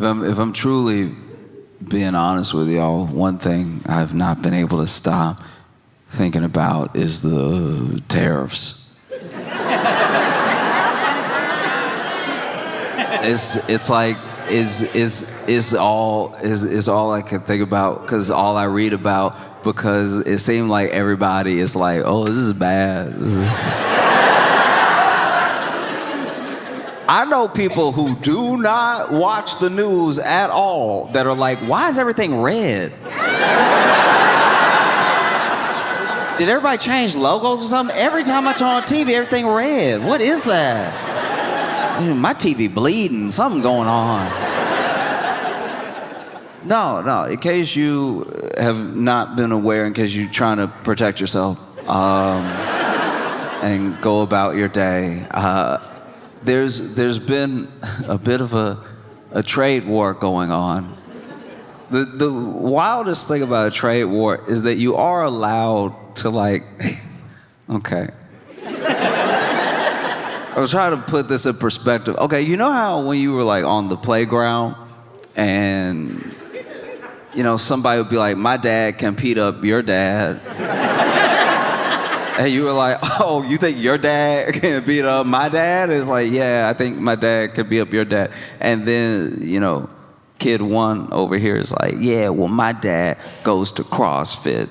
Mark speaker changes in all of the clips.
Speaker 1: if I'm truly being honest with y'all, one thing I've not been able to stop thinking about is the tariffs. It's like is all I can think about, because all I read about, because it seemed like everybody is like, oh, this is bad. I know people who do not watch the news at all that are like, why is everything red? Did everybody change logos or something? Every time I turn on TV, everything red. What is that? My TV bleeding, something going on. No, in case you have not been aware, in case you're trying to protect yourself and go about your day, there's been a bit of a trade war going on. The wildest thing about a trade war is that you are allowed to, like, okay. I was trying to put this in perspective. Okay, you know how when you were like on the playground and, you know, somebody would be like, my dad can beat up your dad. And you were like, oh, you think your dad can beat up my dad? It's like, yeah, I think my dad can beat up your dad. And then, you know, kid one over here is like, yeah, well, my dad goes to CrossFit.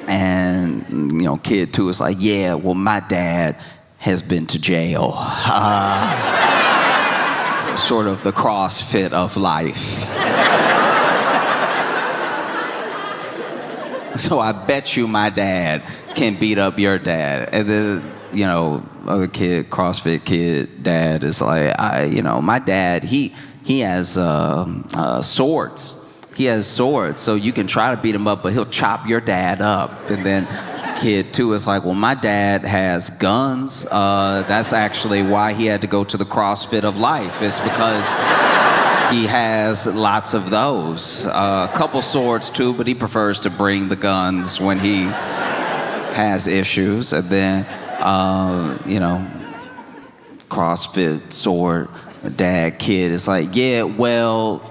Speaker 1: And, you know, kid two is like, yeah, well, my dad has been to jail. Sort of the CrossFit of life. So I bet you my dad can beat up your dad. And then, you know, other kid, CrossFit kid, dad is like, you know, my dad, he has swords. He has swords, so you can try to beat him up, but he'll chop your dad up. And then kid two is like, well, my dad has guns. That's actually why he had to go to the CrossFit of life. It's because he has lots of those. A couple swords too, but he prefers to bring the guns when he has issues. And then, you know, CrossFit, sword, dad, kid is like, yeah, well,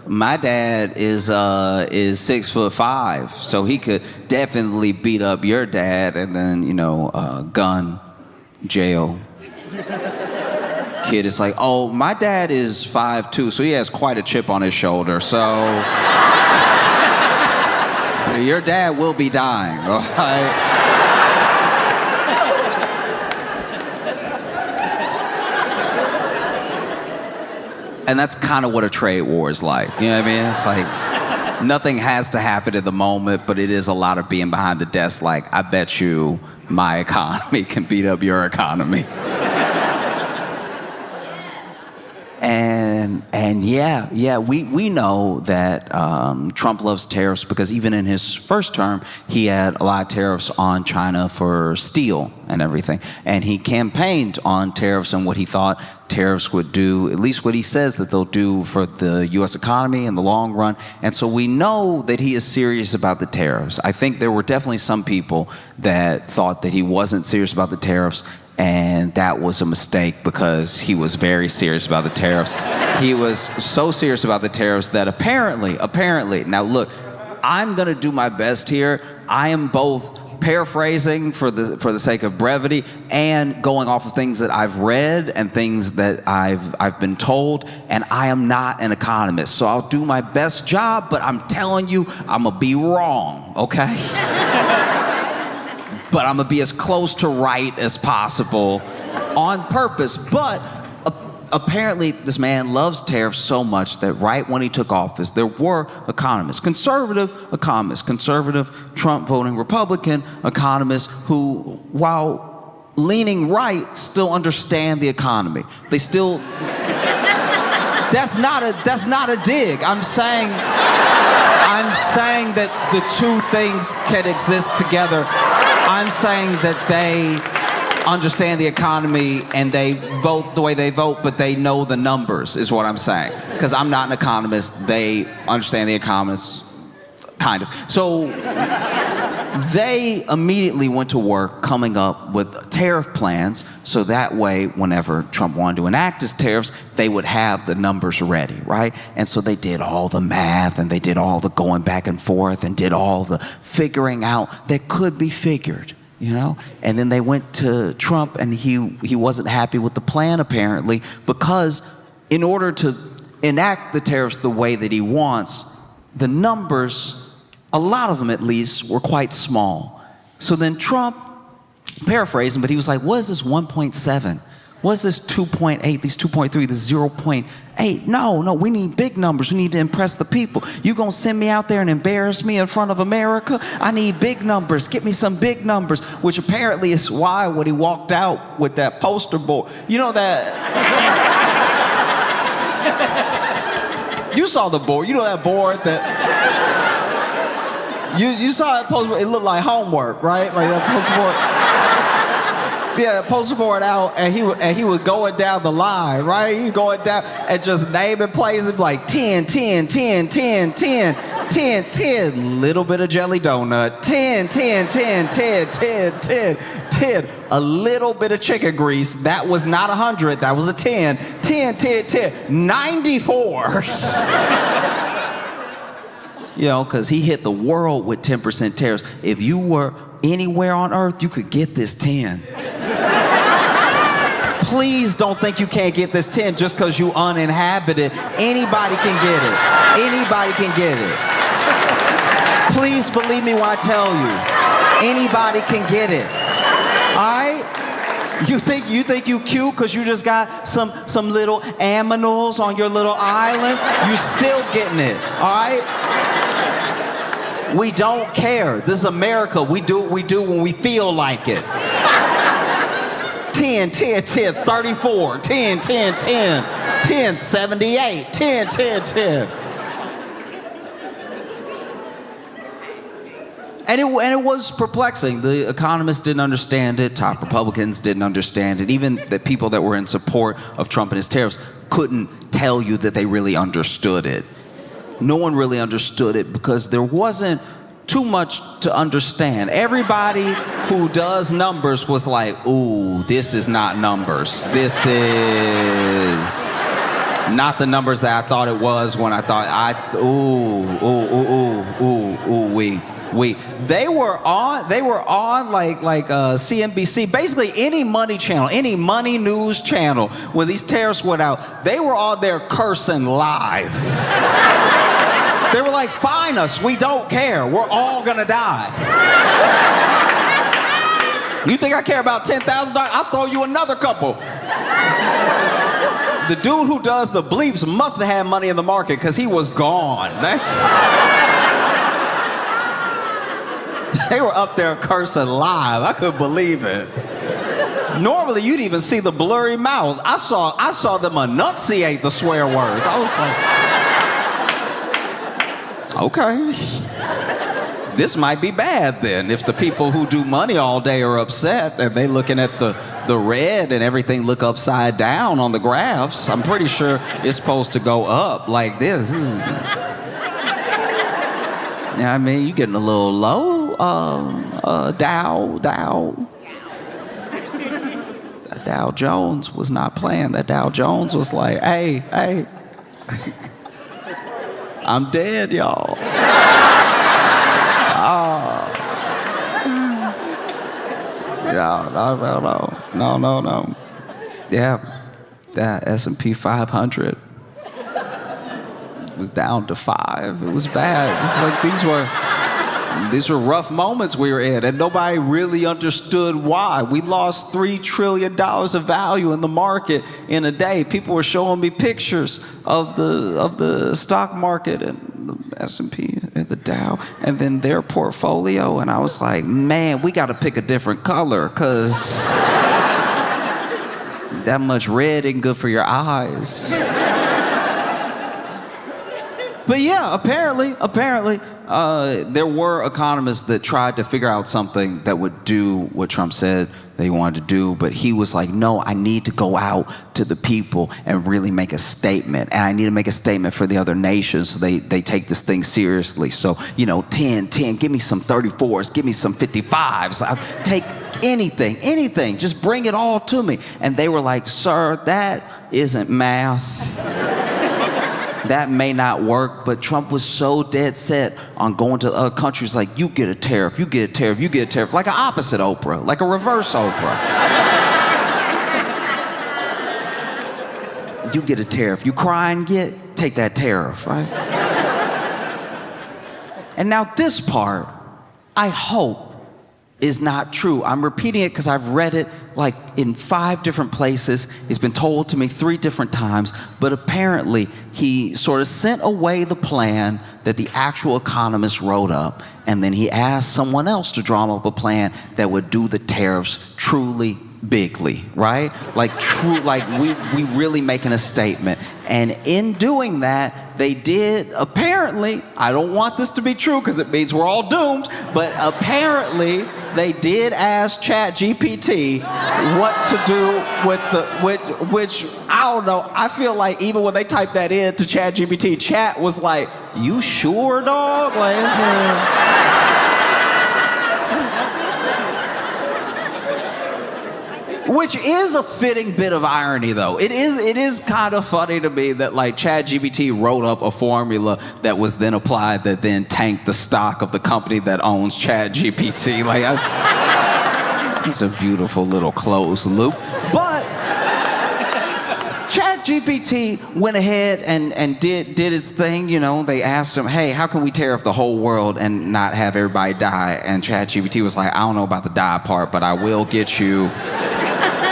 Speaker 1: my dad is 6'5", so he could definitely beat up your dad. And then, you know, gun, jail. Kid is like, oh, my dad is 5'2", so he has quite a chip on his shoulder, so your dad will be dying, all right? And that's kind of what a trade war is like. You know what I mean? It's like nothing has to happen in the moment, but it is a lot of being behind the desk like, I bet you my economy can beat up your economy. And yeah, we know that Trump loves tariffs because even in his first term, he had a lot of tariffs on China for steel and everything. And he campaigned on tariffs and what he thought tariffs would do, at least what he says that they'll do for the U.S. economy in the long run. And so we know that he is serious about the tariffs. I think there were definitely some people that thought that he wasn't serious about the tariffs, and that was a mistake because he was very serious about the tariffs. He was so serious about the tariffs that apparently, now look, I'm gonna do my best here. I am both paraphrasing for the sake of brevity and going off of things that I've read and things that I've been told, and I am not an economist, so I'll do my best job, but I'm telling you, I'm gonna be wrong, okay? But I'm gonna be as close to right as possible on purpose. But apparently this man loves tariffs so much that right when he took office, there were economists, conservative Trump voting Republican economists who, while leaning right, still understand the economy. They still, that's not a dig. I'm saying that the two things can exist together. I'm saying that they understand the economy and they vote the way they vote, but they know the numbers, is what I'm saying. Because I'm not an economist, they understand the economists, kind of. So They immediately went to work coming up with tariff plans so that way whenever Trump wanted to enact his tariffs, they would have the numbers ready, right? And so they did all the math and they did all the going back and forth and did all the figuring out that could be figured, you know? And then they went to Trump and he wasn't happy with the plan apparently, because in order to enact the tariffs the way that he wants, the numbers, a lot of them at least, were quite small. So then Trump, paraphrasing, but he was like, what is this 1.7? What is this 2.8, these 2.3, this 0.8? No, we need big numbers. We need to impress the people. You gonna send me out there and embarrass me in front of America? I need big numbers. Get me some big numbers, which apparently is why when he walked out with that poster board, you know that... You saw the board. You know that board that... You saw that poster board. It looked like homework, right? Like that poster board. Yeah, poster board out, and he was going down the line, right? He was going down and just naming places like 10, 10, 10, 10, 10, 10, 10, little bit of jelly donut, 10, 10, 10, 10, 10, 10, 10, a little bit of chicken grease. That was not 100, that was a 10, 10, 10, 10, 94. You know, because he hit the world with 10% tariffs. If you were anywhere on earth, you could get this 10. Please don't think you can't get this 10 just because you uninhabited. Anybody can get it. Anybody can get it. Please believe me when I tell you. Anybody can get it. All right? You think you cute because you just got some little aminals on your little island? You still getting it. All right? We don't care. This is America. We do what we do when we feel like it. 10, 10, 10, 34, 10, 10, 10, 10, 78, 10, 10, 10. And it was perplexing. The economists didn't understand it. Top Republicans didn't understand it. Even the people that were in support of Trump and his tariffs couldn't tell you that they really understood it. No one really understood it because there wasn't too much to understand. Everybody who does numbers was like, ooh, this is not numbers. This is not the numbers that I thought it was when I thought They were on like CNBC, basically any money channel, any money news channel. When these tariffs went out, they were on there cursing live. They were like, fine us, we don't care. We're all gonna die. You think I care about $10,000? I'll throw you another couple. The dude who does the bleeps must have had money in the market because he was gone. They were up there cursing live. I couldn't believe it. Normally, you'd even see the blurry mouth. I saw them enunciate the swear words. I was like, okay. This might be bad then. If the people who do money all day are upset and they looking at the red and everything look upside down on the graphs, I'm pretty sure it's supposed to go up like this. Yeah, I mean, you're getting a little low. Dow Jones was not playing. That Dow Jones was like, hey, I'm dead, y'all. No. Yeah, that S&P 500 was down to 5. It was bad. It's like these were rough moments we were in, and nobody really understood why. We lost $3 trillion of value in the market in a day. People were showing me pictures of the stock market and the S&P and the Dow, and then their portfolio, and I was like, man, we got to pick a different color, because that much red ain't good for your eyes. But yeah, apparently, there were economists that tried to figure out something that would do what Trump said they wanted to do, but he was like, no, I need to go out to the people and really make a statement, and I need to make a statement for the other nations so they take this thing seriously. So, 10, give me some 34s, give me some 55s, I'll take anything, just bring it all to me. And they were like, sir, that isn't math. That may not work, but Trump was so dead set on going to other countries like, you get a tariff, you get a tariff, you get a tariff, like an opposite Oprah, like a reverse Oprah. You get a tariff, you cry and take that tariff, right? And now this part, I hope, is not true. I'm repeating it because I've read it like in 5 different places. It's been told to me 3 different times, but apparently he sort of sent away the plan that the actual economist wrote up, and then he asked someone else to draw up a plan that would do the tariffs truly bigly, right? Like we really making a statement. And in doing that, they did, apparently, I don't want this to be true because it means we're all doomed, but apparently they did ask ChatGPT what to do with which I don't know. I feel like even when they typed that in to ChatGPT, Chat was like, you sure, dog? Like, which is a fitting bit of irony, though. It is kind of funny to me that like ChatGPT wrote up a formula that was then applied that then tanked the stock of the company that owns ChatGPT. Like that's a beautiful little closed loop. But ChatGPT went ahead and did its thing. They asked him, hey, how can we tariff the whole world and not have everybody die? And ChatGPT was like, I don't know about the die part, but I will get you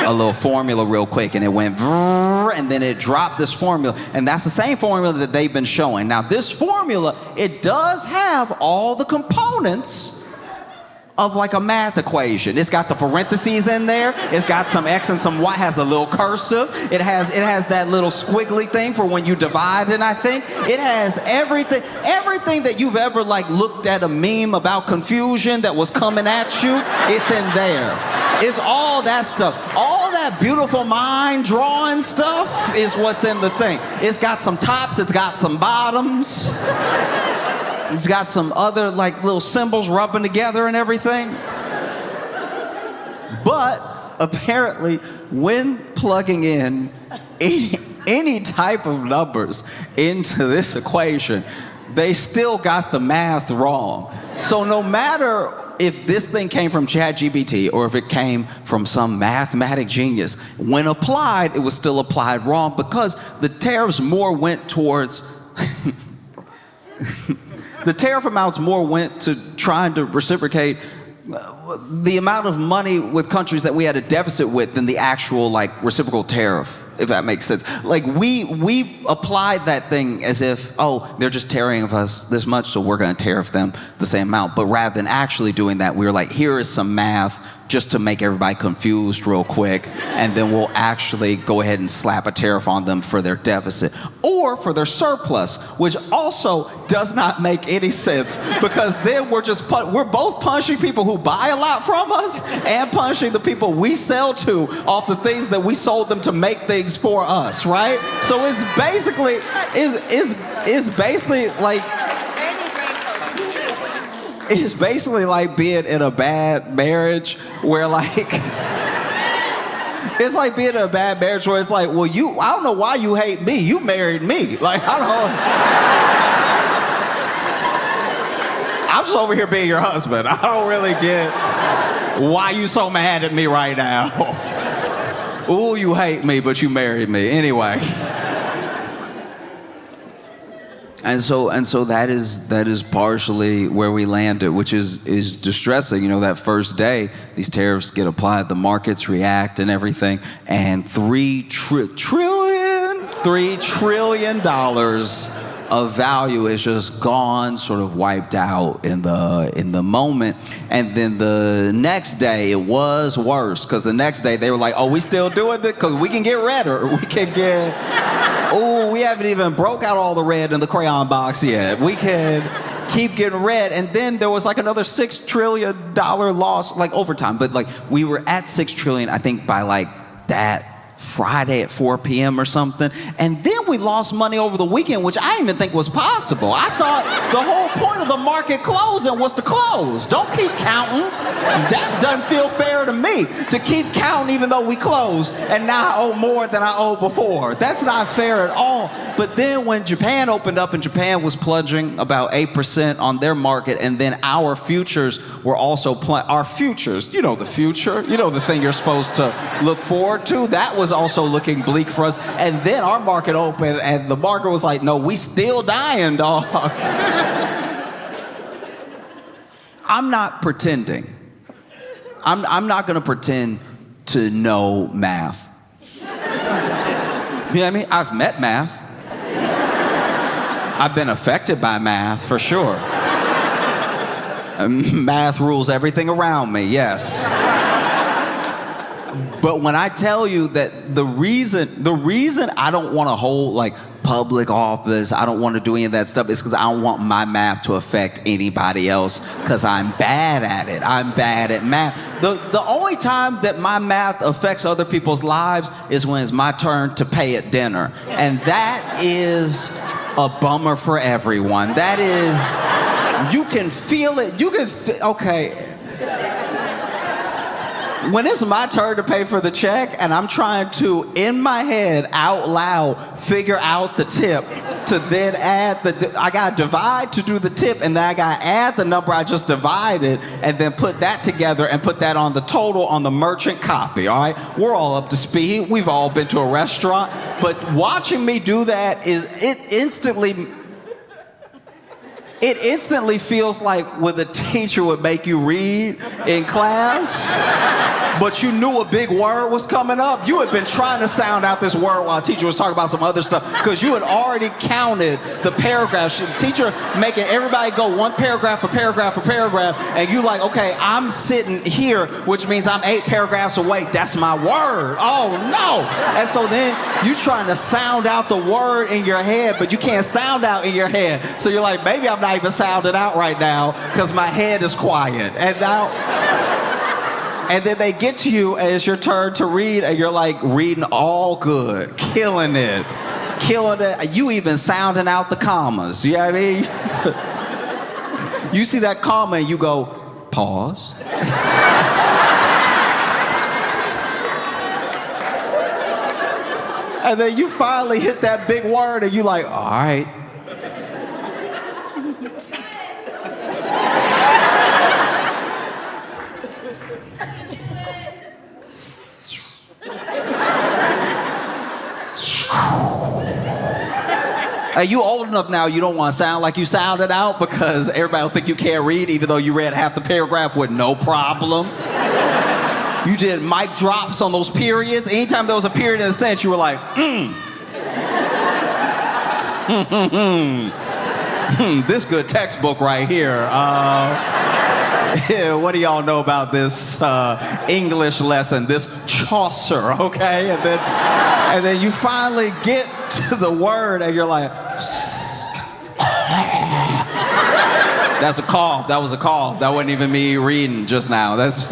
Speaker 1: a little formula real quick. And it went and then it dropped this formula, and that's the same formula that they've been showing. Now this formula, it does have all the components of like a math equation. It's got the parentheses in there, it's got some X and some Y, has a little cursive, it has that little squiggly thing for when you divide, and I think it has everything that you've ever like looked at a meme about confusion that was coming at you, it's in there. It's all that stuff. All that beautiful mind drawing stuff is what's in the thing. It's got some tops, it's got some bottoms. It's got some other like little symbols rubbing together and everything. But apparently, when plugging in any type of numbers into this equation, they still got the math wrong. So no matter if this thing came from ChatGPT or if it came from some mathematic genius, when applied, it was still applied wrong because the tariffs more went towards the tariff amounts more went to trying to reciprocate the amount of money with countries that we had a deficit with than the actual like reciprocal tariff, if that makes sense. Like we applied that thing as if, oh, they're just tariffing us this much, so we're gonna tariff them the same amount. But rather than actually doing that, we were like, here is some math just to make everybody confused real quick, and then we'll actually go ahead and slap a tariff on them for their deficit or for their surplus, which also does not make any sense because then we're both punishing people who buy a lot from us and punishing the people we sell to off the things that we sold them to make things for us, right? So it's basically like being in a bad marriage where like it's like being in a bad marriage where it's like, well, I don't know why you hate me. You married me. Like, I'm just over here being your husband. I don't really get why you so mad at me right now. Ooh, you hate me, but you married me. Anyway. And so that is partially where we landed, which is distressing. That first day, these tariffs get applied, the markets react and everything, and $3 trillion of value is just gone, sort of wiped out in the moment. And then the next day it was worse, because the next day they were like, oh, we still doing it because we can get redder. We can get, oh, we haven't even broke out all the red in the crayon box yet. We can keep getting red. And then there was like another $6 trillion loss, like overtime. But like we were at 6 trillion, I think by like that Friday at 4 p.m. or something. And then we lost money over the weekend, which I didn't even think was possible. I thought the whole point of the market closing was to close. Don't keep counting. That doesn't feel fair to me, to keep counting even though we closed and now I owe more than I owed before. That's not fair at all. But then when Japan opened up and Japan was plunging about 8% on their market, and then our futures were also our futures, you know the future, you know the thing you're supposed to look forward to, that was also looking bleak for us. And then our market opened and the market was like, no, we still dying, dog. I'm not pretending. I'm not gonna pretend to know math. You know what I mean? I've met math. I've been affected by math, for sure. Math rules everything around me, yes. But when I tell you that the reason I don't want to hold like public office, I don't want to do any of that stuff, is because I don't want my math to affect anybody else, because I'm bad at it. I'm bad at math. The only time that my math affects other people's lives is when it's my turn to pay at dinner. And that is a bummer for everyone. That is, you can feel it. Okay. When it's my turn to pay for the check and I'm trying to, in my head, out loud, figure out the tip to then add I gotta divide to do the tip, and then I gotta add the number I just divided and then put that together and put that on the total on the merchant copy, all right? We're all up to speed. We've all been to a restaurant. But watching me do that it instantly feels like when the teacher would make you read in class, but you knew a big word was coming up. You had been trying to sound out this word while the teacher was talking about some other stuff, because you had already counted the paragraphs. The teacher making everybody go one paragraph, and you like, okay, I'm sitting here, which means I'm 8 paragraphs away. That's my word. Oh no. And so then you trying to sound out the word in your head, but you can't sound out in your head. So you're like, maybe I'm not even sounding out right now because my head is quiet. And then they get to you and it's your turn to read, and you're like reading all good, killing it. You even sounding out the commas, you know what I mean? You see that comma and you go, pause. And then you finally hit that big word and you like, all right. Hey, you old enough now, you don't want to sound like you sounded out, because everybody will think you can't read even though you read half the paragraph with no problem. You did mic drops on those periods. Anytime there was a period in a sentence, you were like, this good textbook right here. Yeah, what do y'all know about this English lesson, this Chaucer, okay? And then you finally get to the word and you're like, that's a cough. That was a cough. That wasn't even me reading just now. That's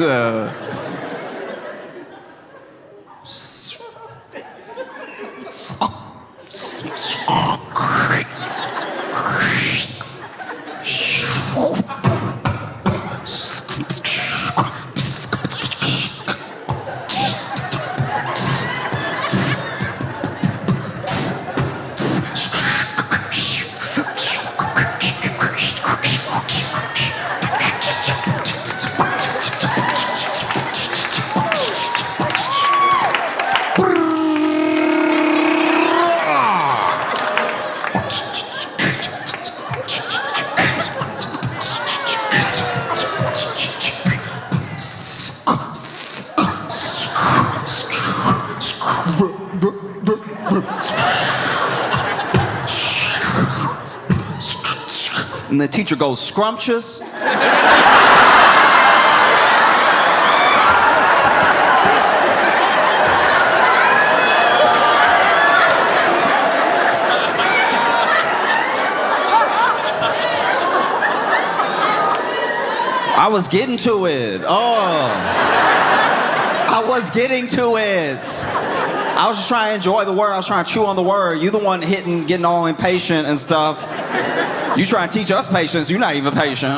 Speaker 1: and the teacher goes, scrumptious. I was getting to it. Oh. I was getting to it. I was just trying to enjoy the word. I was trying to chew on the word. You the one getting all impatient and stuff. You trying to teach us patience. You're not even patient.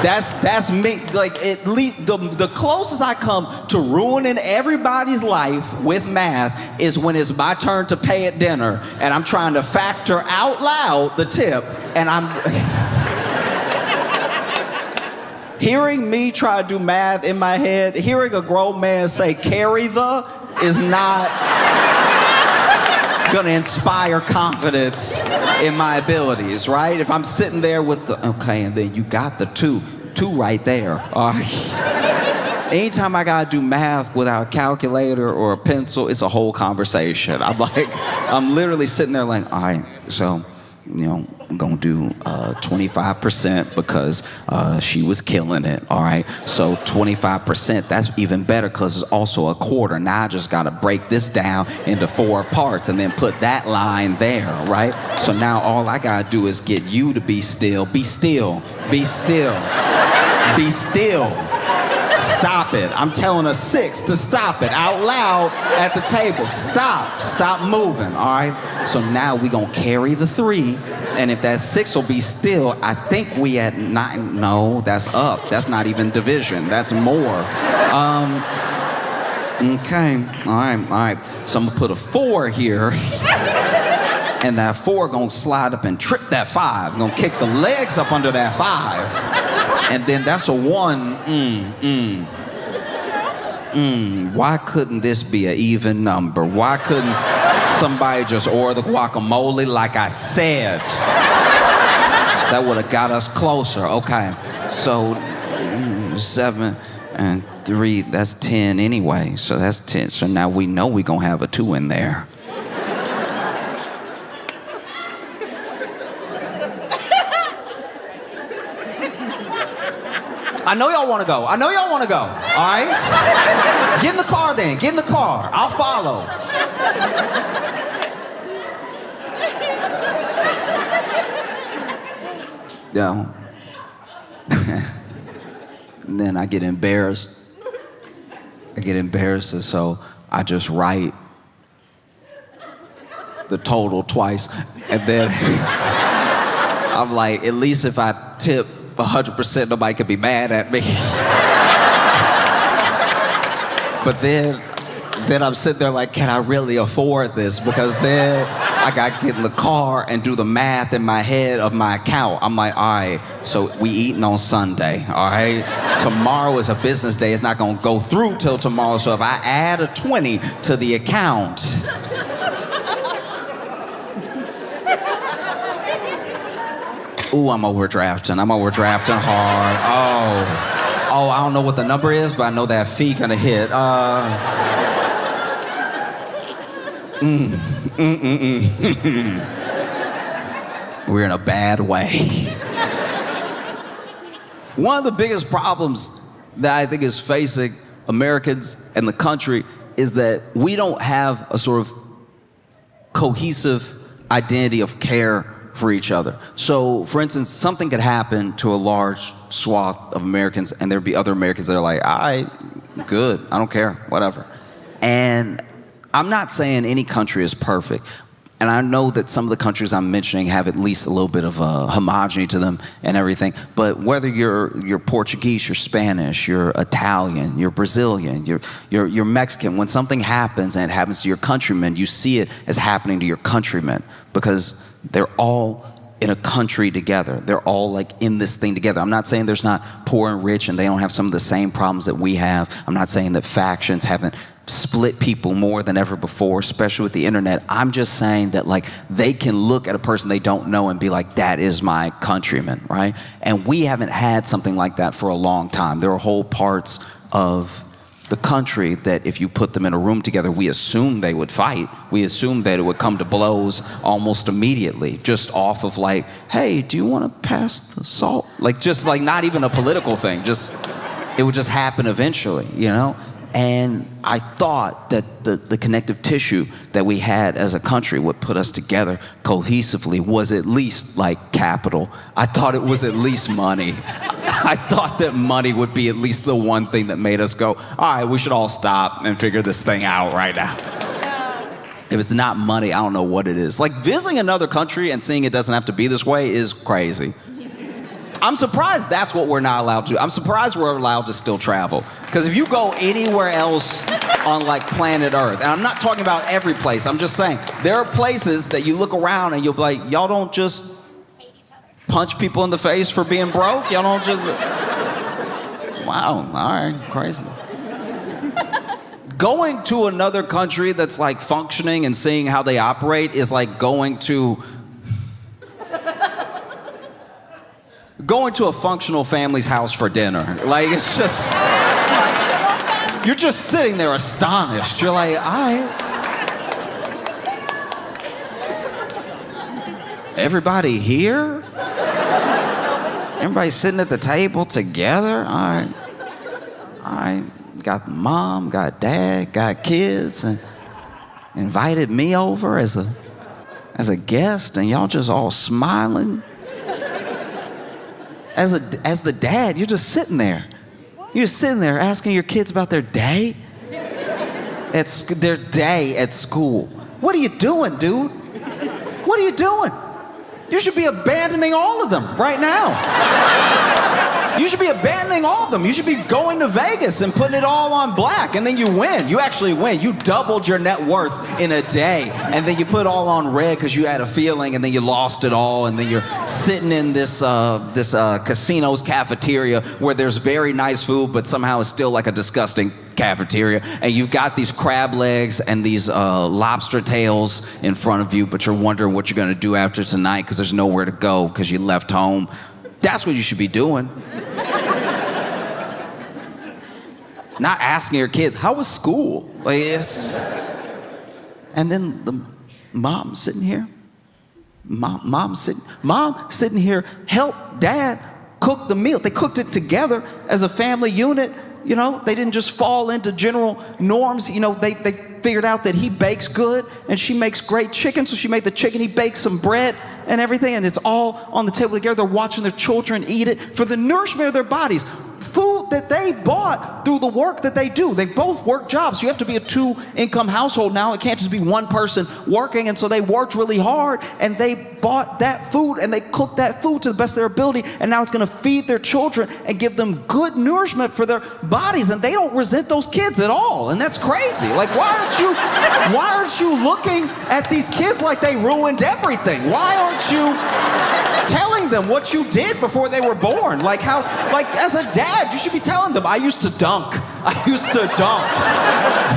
Speaker 1: That's me. Like, at least the closest I come to ruining everybody's life with math is when it's my turn to pay at dinner and I'm trying to factor out loud the tip, and I'm hearing me try to do math in my head, hearing a grown man say carry the is not gonna inspire confidence in my abilities, right? If I'm sitting there with the, okay, and then you got the two right there, all right? Anytime I gotta do math without a calculator or a pencil, it's a whole conversation. I'm literally sitting there like, all right, so, you know, I'm gonna do 25% because she was killing it, all right? So 25%, that's even better because it's also a quarter. Now I just gotta break this down into 4 parts and then put that line there, right? So now all I gotta do is get you to be still, be still, be still, be still. Stop it. I'm telling a 6 to stop it out loud at the table. Stop moving, all right? So now we gonna carry the 3, and if that 6 will be still, I think we at 9. No, that's up. That's not even division. That's more. Okay, all right. So I'm gonna put a 4 here, and that 4 gonna slide up and trip that 5. Gonna kick the legs up under that 5. And then that's a 1. Why couldn't this be an even number? Why couldn't somebody just order the guacamole like I said? That would have got us closer. Okay, so 7 and 3, that's 10 anyway. So that's 10. So now we know we're gonna have a 2 in there. I know y'all want to go. All right? Get in the car then. Get in the car. I'll follow. Yeah. And then I get embarrassed. And so I just write the total twice. And then I'm like, at least if I tip 100%, nobody could be mad at me. But then I'm sitting there like, can I really afford this? Because then I got to get in the car and do the math in my head of my account. I'm like, all right, so we eating on Sunday, all right? Tomorrow is a business day. It's not going to go through till tomorrow. So if I add a 20 to the account, ooh, I'm overdrafting hard. Oh, I don't know what the number is, but I know that fee gonna hit. We're in a bad way. One of the biggest problems that I think is facing Americans and the country is that we don't have a sort of cohesive identity of care for each other. So, for instance, something could happen to a large swath of Americans, and there'd be other Americans that are like, good, I don't care, whatever. And I'm not saying any country is perfect. And I know that some of the countries I'm mentioning have at least a little bit of a homogeny to them and everything. But whether you're Portuguese, you're Spanish, you're Italian, you're Brazilian, you're Mexican, when something happens and it happens to your countrymen, you see it as happening to your countrymen because they're all in a country together. They're all like in this thing together. I'm not saying there's not poor and rich and they don't have some of the same problems that we have. I'm not saying that factions haven't split people more than ever before, especially with the internet. I'm just saying that like they can look at a person they don't know and be like, that is my countryman, right? And we haven't had something like that for a long time. There are whole parts of the country that if you put them in a room together, we assume they would fight. We assume that it would come to blows almost immediately, just off of like, hey, do you want to pass the salt? Like, just like not even a political thing, just, it would just happen eventually, you know? And I thought that the connective tissue that we had as a country would put us together cohesively was at least like capital. I thought it was at least money. I thought that money would be at least the one thing that made us go, all right, we should all stop and figure this thing out right now. If it's not money, I don't know what it is. Like visiting another country and seeing it doesn't have to be this way is crazy. I'm surprised that's what we're not allowed to do. I'm surprised we're allowed to still travel. Because if you go anywhere else on like planet Earth, and I'm not talking about every place, I'm just saying, there are places that you look around and you'll be like, y'all don't just punch people in the face for being broke? Y'all don't just... Wow, all right, crazy. Going to another country that's like functioning and seeing how they operate is like going to a functional family's house for dinner. Like, it's just, you're just sitting there astonished. You're like, everybody here? Everybody sitting at the table together? All right. Got mom, got dad, got kids, and invited me over as a guest, and y'all just all smiling. As the dad, you're just sitting there. You're just sitting there asking your kids about their day. Their day at school. What are you doing, dude? What are you doing? You should be abandoning all of them right now. You should be abandoning all of them. You should be going to Vegas and putting it all on black, and then you win. You actually win. You doubled your net worth in a day, and then you put it all on red because you had a feeling, and then you lost it all, and then you're sitting in this casino's cafeteria where there's very nice food, but somehow it's still like a disgusting cafeteria, and you've got these crab legs and these lobster tails in front of you, but you're wondering what you're going to do after tonight because there's nowhere to go because you left home. That's what you should be doing. Not asking your kids, how was school? Like, and then the mom sitting here, mom sitting here, help dad cook the meal. They cooked it together as a family unit. You know, they didn't just fall into general norms. You know, they figured out that he bakes good and she makes great chicken. So she made the chicken, he baked some bread and everything. And it's all on the table together. They're watching their children eat it for the nourishment of their bodies. Food that they bought through the work that they do. They both work jobs. You have to be a 2-income household now. It can't just be one person working. And so they worked really hard and they bought that food and they cooked that food to the best of their ability. And now it's going to feed their children and give them good nourishment for their bodies. And they don't resent those kids at all. And that's crazy. Like, why aren't you looking at these kids like they ruined everything? Why aren't you telling them what you did before they were born? Like as a dad, you should be telling them, I used to dunk. All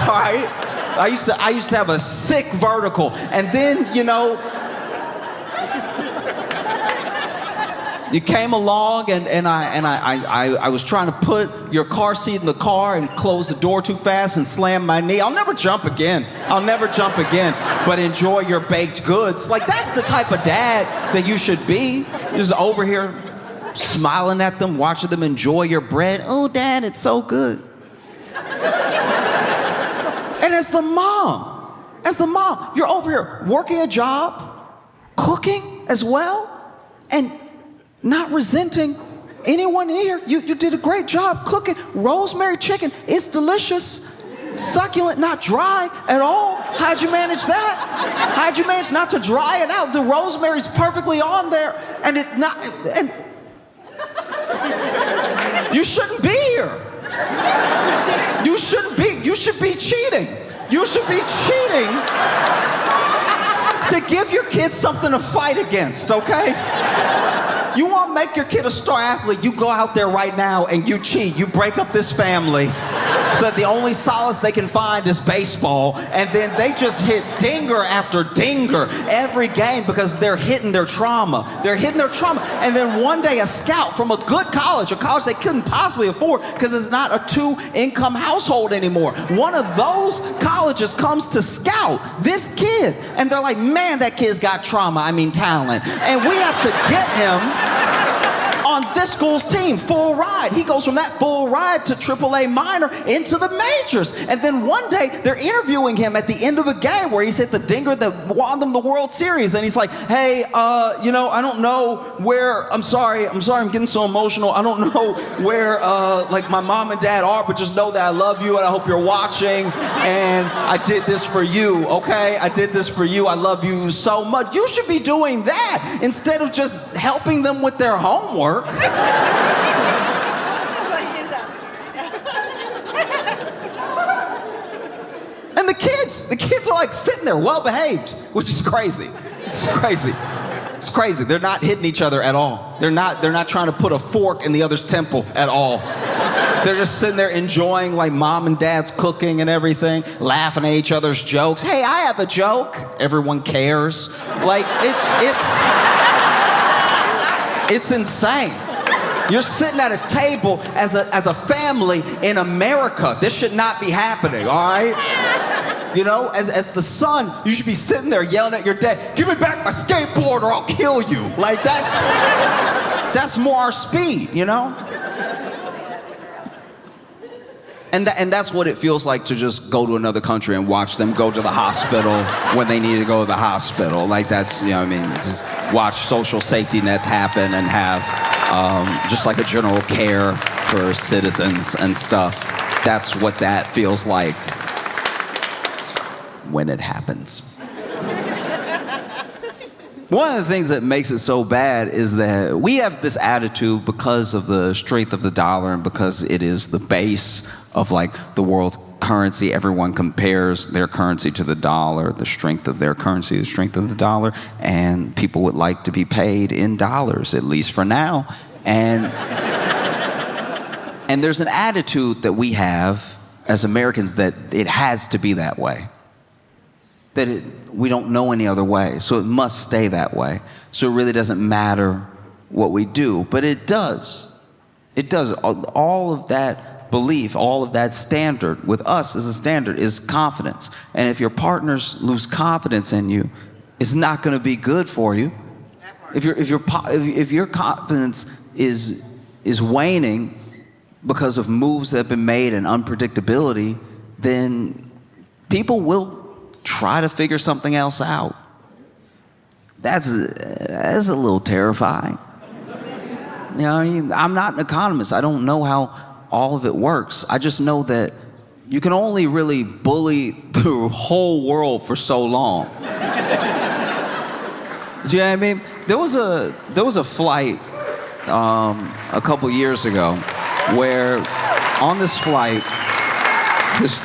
Speaker 1: right? I used to have a sick vertical. And then, you know, you came along and I was trying to put your car seat in the car and close the door too fast and slam my knee. I'll never jump again. But enjoy your baked goods. Like, that's the type of dad that you should be. Just over here smiling at them, watching them enjoy your bread. Oh, Dad, it's so good. And as the mom, you're over here working a job, cooking as well, and not resenting anyone here. You did a great job cooking. Rosemary chicken, it's delicious. Succulent, not dry at all. How'd you manage that? How'd you manage not to dry it out? The rosemary's perfectly on there, and you shouldn't be here. You should be cheating. You should be cheating to give your kids something to fight against, okay? You want to make your kid a star athlete, you go out there right now and you cheat. You break up this family so that the only solace they can find is baseball, and then they just hit dinger after dinger every game because they're hitting their trauma. And then one day a scout from a good college, a college they couldn't possibly afford because it's not a 2-income household anymore. One of those colleges comes to scout this kid, and they're like, man, that kid's got talent. And we have to get him on this school's team, full ride. He goes from that full ride to AAA minor into the majors. And then one day, they're interviewing him at the end of a game where he's hit the dinger that won them the World Series. And he's like, hey, I don't know where, I'm sorry, I'm getting so emotional. I don't know where, like, my mom and dad are, but just know that I love you and I hope you're watching. And I did this for you, okay? I did this for you. I love you so much. You should be doing that instead of just helping them with their homework. And the kids are like sitting there, well behaved, which is crazy. It's crazy. It's crazy. They're not hitting each other at all. They're not trying to put a fork in the other's temple at all. They're just sitting there enjoying like mom and dad's cooking and everything, laughing at each other's jokes. Hey, I have a joke. Everyone cares. Like it's insane. You're sitting at a table as a family in America. This should not be happening, all right? You know, as the son, you should be sitting there yelling at your dad, give me back my skateboard or I'll kill you. Like that's more our speed, you know? And that's what it feels like to just go to another country and watch them go to the hospital when they need to go to the hospital. Like that's, you know what I mean? Just watch social safety nets happen and have just like a general care for citizens and stuff. That's what that feels like when it happens. One of the things that makes it so bad is that we have this attitude because of the strength of the dollar and because it is the base of like the world's currency. Everyone compares their currency to the dollar, the strength of their currency, the strength of the dollar, and people would like to be paid in dollars, at least for now. And there's an attitude that we have as Americans that it has to be that way. That we don't know any other way, so it must stay that way. So it really doesn't matter what we do, but it does. It does. All of that belief, all of that standard, with us as a standard, is confidence. And if your partners lose confidence in you, it's not going to be good for you. If your confidence is waning because of moves that have been made and unpredictability, then people will try to figure something else out. That's a little terrifying. You know, I'm not an economist. I don't know how all of it works. I just know that you can only really bully the whole world for so long. Do you know what I mean? There was a flight a couple years ago where on this flight, this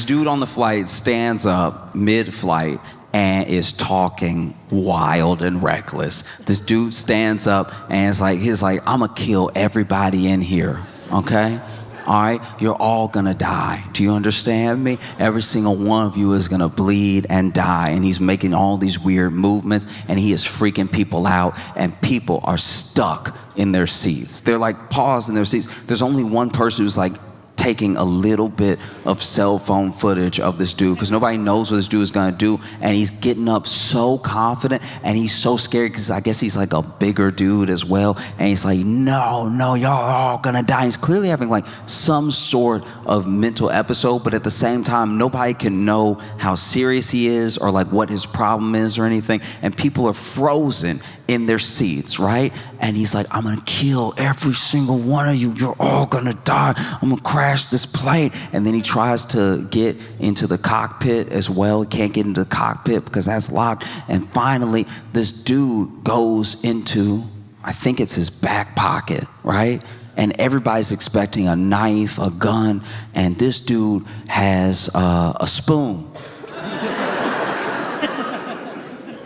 Speaker 1: dude on the flight stands up mid-flight and is talking wild and reckless. This dude stands up and he's like, I'm gonna kill everybody in here, okay? All right, you're all gonna die. Do you understand me? Every single one of you is gonna bleed and die. And he's making all these weird movements and he is freaking people out and people are stuck in their seats. They're like paused in their seats. There's only one person who's like taking a little bit of cell phone footage of this dude because nobody knows what this dude is gonna do, and he's getting up so confident and he's so scared because I guess he's like a bigger dude as well, and he's like, no, y'all are all gonna die. He's clearly having like some sort of mental episode, but at the same time nobody can know how serious he is or like what his problem is or anything, and people are frozen in their seats, right? And he's like, I'm gonna kill every single one of you. You're all gonna die. I'm gonna crash this plane. And then he tries to get into the cockpit as well. He can't get into the cockpit because that's locked. And finally, this dude goes into, I think it's his back pocket, right? And everybody's expecting a knife, a gun, and this dude has a spoon.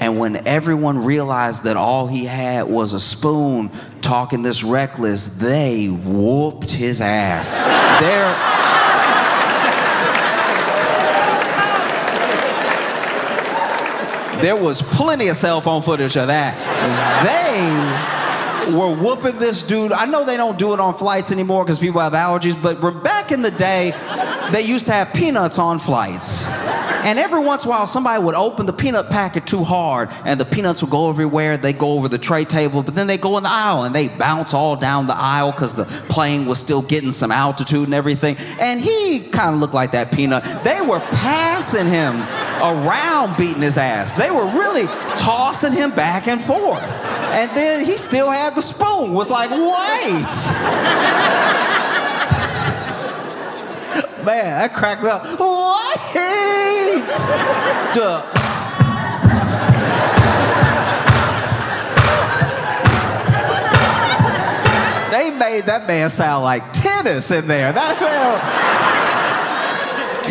Speaker 1: And when everyone realized that all he had was a spoon, talking this reckless, they whooped his ass. There was plenty of cell phone footage of that. They were whooping this dude. I know they don't do it on flights anymore because people have allergies, but back in the day, they used to have peanuts on flights. And every once in a while, somebody would open the peanut packet too hard, and the peanuts would go everywhere. They go over the tray table, but then they go in the aisle, and they bounce all down the aisle because the plane was still getting some altitude and everything. And he kind of looked like that peanut. They were passing him around, beating his ass. They were really tossing him back and forth. And then he still had the spoon. Was like, wait. Man, that cracked me up. Wait. They made that man sound like tennis in there. That man,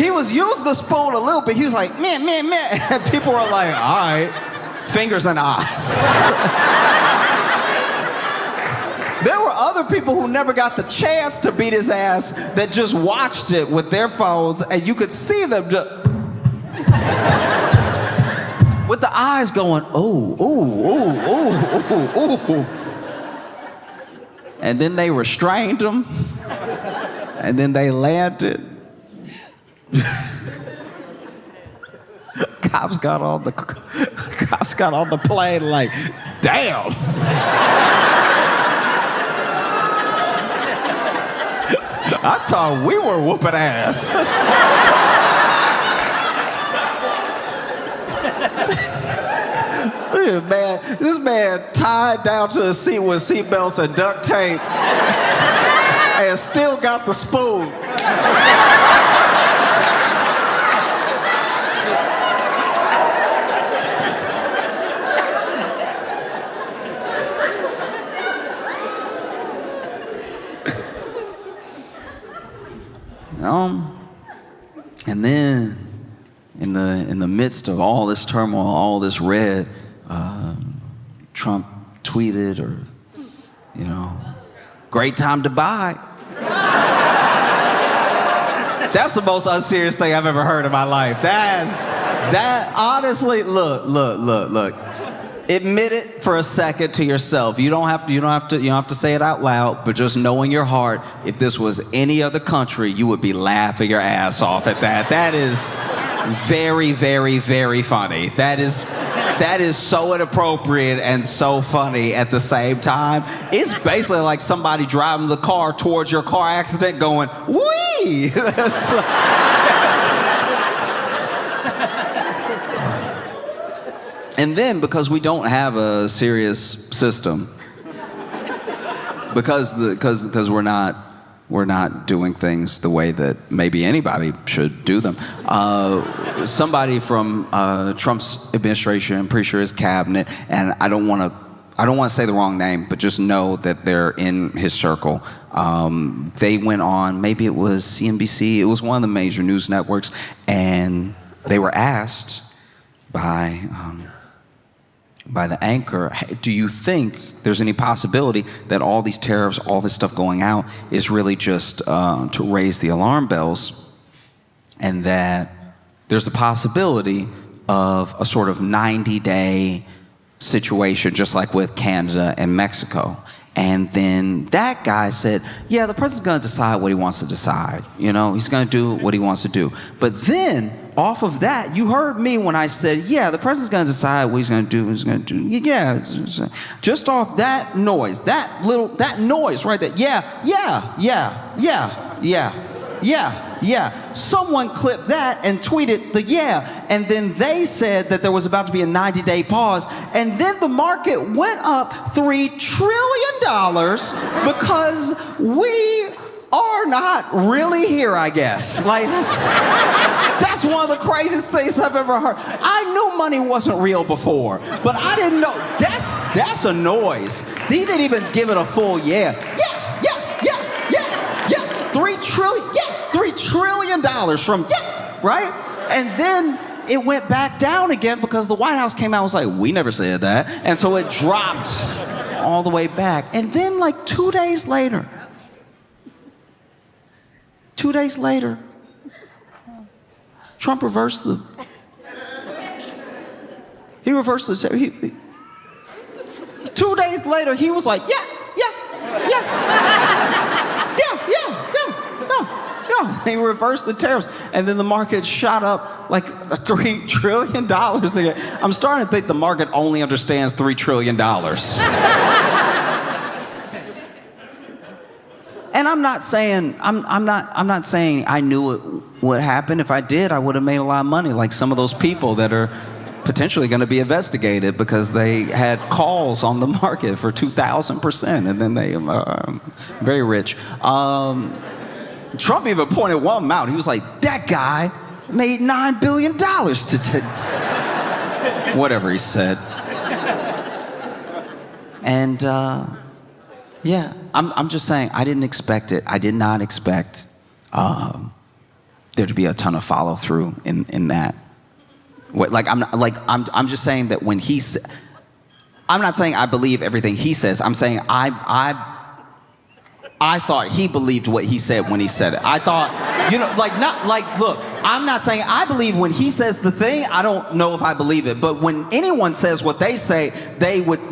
Speaker 1: he was using the spoon a little bit. He was like, man. And people were like, all right, fingers and eyes. There were other people who never got the chance to beat his ass that just watched it with their phones, and you could see them just with the eyes going, ooh. And then they restrained him, and then they landed. Cops got on the plane like, damn. I thought we were whooping ass. Man, this man tied down to the seat with seatbelts and duct tape and still got the spoon. And then, in the midst of all this turmoil, all this red, Trump tweeted, or, great time to buy. That's the most unserious thing I've ever heard in my life. Honestly, look. Admit it for a second to yourself. You don't have to say it out loud, but just know in your heart, if this was any other country, you would be laughing your ass off at that. That is very, very, very funny. That is so inappropriate and so funny at the same time. It's basically like somebody driving the car towards your car accident going, wee! And then, because we don't have a serious system, because we're not doing things the way that maybe anybody should do them. Somebody from Trump's administration, I'm pretty sure his cabinet, and I don't want to say the wrong name, but just know that they're in his circle. They went on, maybe it was CNBC, it was one of the major news networks, and they were asked by the anchor, do you think there's any possibility that all these tariffs, all this stuff going out is really just to raise the alarm bells, and that there's a possibility of a sort of 90-day situation, just like with Canada and Mexico? And then that guy said, yeah, the president's going to decide what he wants to decide. He's going to do what he wants to do. But then, off of that, you heard me when I said, yeah, the president's going to decide what he's going to do. Yeah, just off that noise, that noise right there. Yeah. Someone clipped that and tweeted the yeah. And then they said that there was about to be a 90-day pause. And then the market went up $3 trillion because we are not really here, I guess. Like, that's one of the craziest things I've ever heard. I knew money wasn't real before, but I didn't know. That's a noise. He didn't even give it a full yeah. Yeah. $3 trillion from right? And then it went back down again because the White House came out and was like, we never said that. And so it dropped all the way back. And then like 2 days later, Trump reversed the. He reversed the. 2 days later, he was like, yeah. No, they reversed the tariffs. And then the market shot up like $3 trillion again. I'm starting to think the market only understands $3 trillion. And I'm not saying I knew it would happen. If I did, I would have made a lot of money, like some of those people that are potentially going to be investigated because they had calls on the market for 2,000%, and then they very rich. Trump even pointed one out. He was like, "That guy made $9 billion today." Whatever he said. And yeah, I'm just saying, I didn't expect it. I did not expect there to be a ton of follow through in that. I'm just saying that when he said, I'm not saying I believe everything he says. I'm saying I thought he believed what he said when he said it. I thought, look, I'm not saying I believe when he says the thing. I don't know if I believe it. But when anyone says what they say,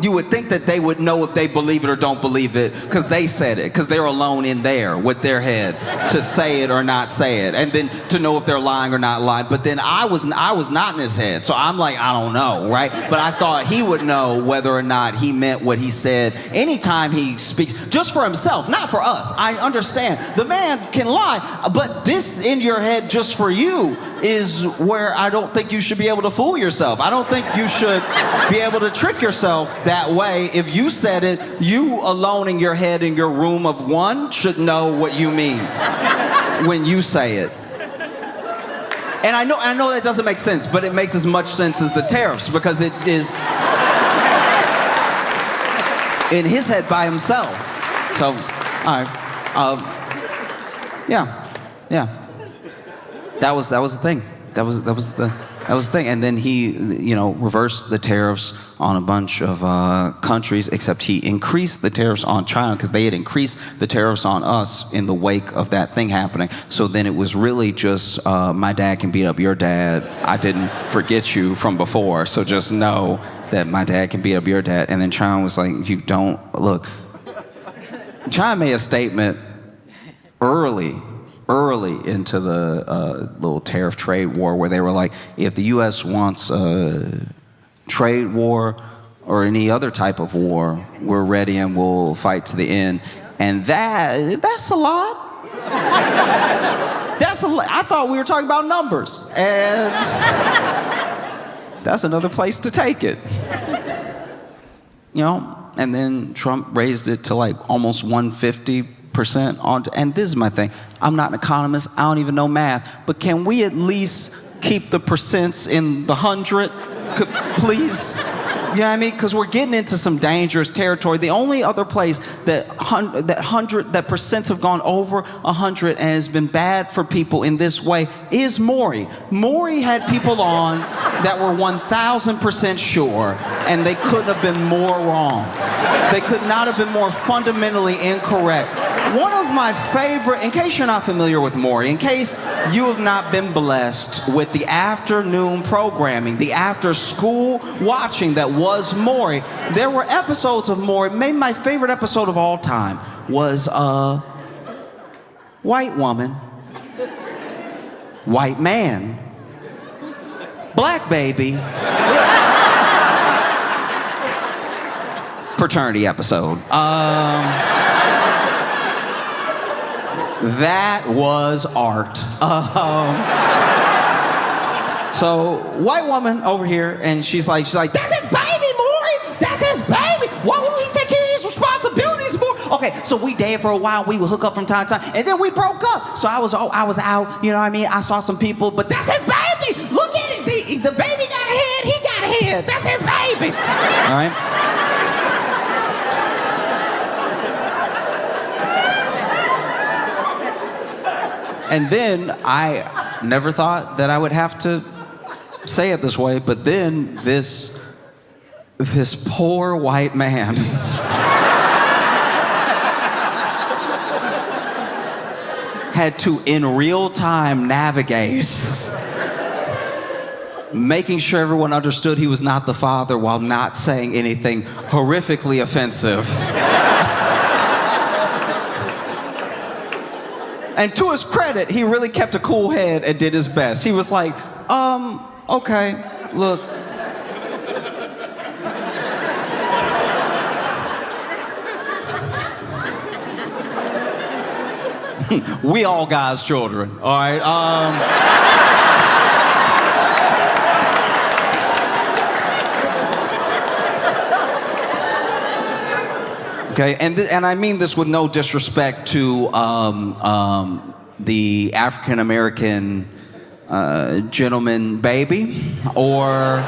Speaker 1: you would think that they would know if they believe it or don't believe it because they said it, because they're alone in there with their head to say it or not say it, and then to know if they're lying or not lying. But then I was not in his head, so I'm like, I don't know, right? But I thought he would know whether or not he meant what he said anytime he speaks, just for himself, not for us. I understand the man can lie, but this in your head just for you is where I don't think you should be able to fool yourself. I don't think you should be able to trick yourself that way. If you said it, you alone in your head in your room of one should know what you mean when you say it. And I know that doesn't make sense, but it makes as much sense as the tariffs, because it is in his head by himself. So, all right. Yeah. That was the thing. That was the thing. And then he, reversed the tariffs on a bunch of countries, except he increased the tariffs on China because they had increased the tariffs on us in the wake of that thing happening. So then it was really just, my dad can beat up your dad. I didn't forget you from before, so just know that my dad can beat up your dad. And then China was like, you don't, look. China made a statement early into the little tariff trade war where they were like, if the U.S. wants a trade war or any other type of war, we're ready and we'll fight to the end. And that's a lot. That's a lot. I thought we were talking about numbers, and that's another place to take it. And then Trump raised it to like almost 150% on. And this is my thing. I'm not an economist. I don't even know math. But can we at least keep the percents in the 100, please? You know what I mean? Because we're getting into some dangerous territory. The only other place that percents have gone over 100 and has been bad for people in this way is Maury. Maury had people on that were 1,000% sure, and they couldn't have been more wrong. They could not have been more fundamentally incorrect. One of my favorite, in case you're not familiar with Maury, in case you have not been blessed with the afternoon programming, the after school watching that was Maury, there were episodes of Maury. Maybe my favorite episode of all time was white woman, white man, black baby, fraternity episode. That was art. So white woman over here, and she's like, that's his baby, Maury. That's his baby. Why won't he take care of his responsibilities more? Okay, so we dated for a while. We would hook up from time to time, and then we broke up. So I was out. You know what I mean? I saw some people, but that's his baby. Look at it. The baby got a head. He got a head. That's his baby. All right. And then I never thought that I would have to say it this way, but then this poor white man had to, in real time, navigate, making sure everyone understood he was not the father while not saying anything horrifically offensive. And to his credit, he really kept a cool head and did his best. He was like, okay, look. We all God's children, all right? Okay, and I mean this with no disrespect to the African American gentleman baby or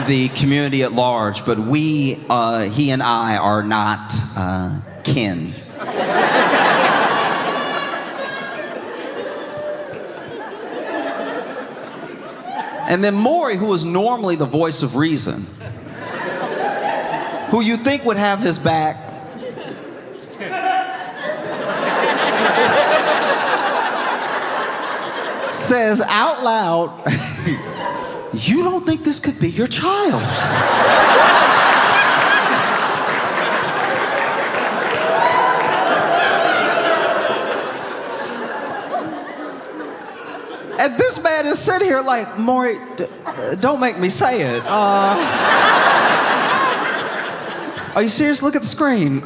Speaker 1: the community at large, but he and I are not kin. And then Maury, who is normally the voice of reason, who you think would have his back, says out loud, you don't think this could be your child? And this man is sitting here like, Maury, don't make me say it. Are you serious? Look at the screen.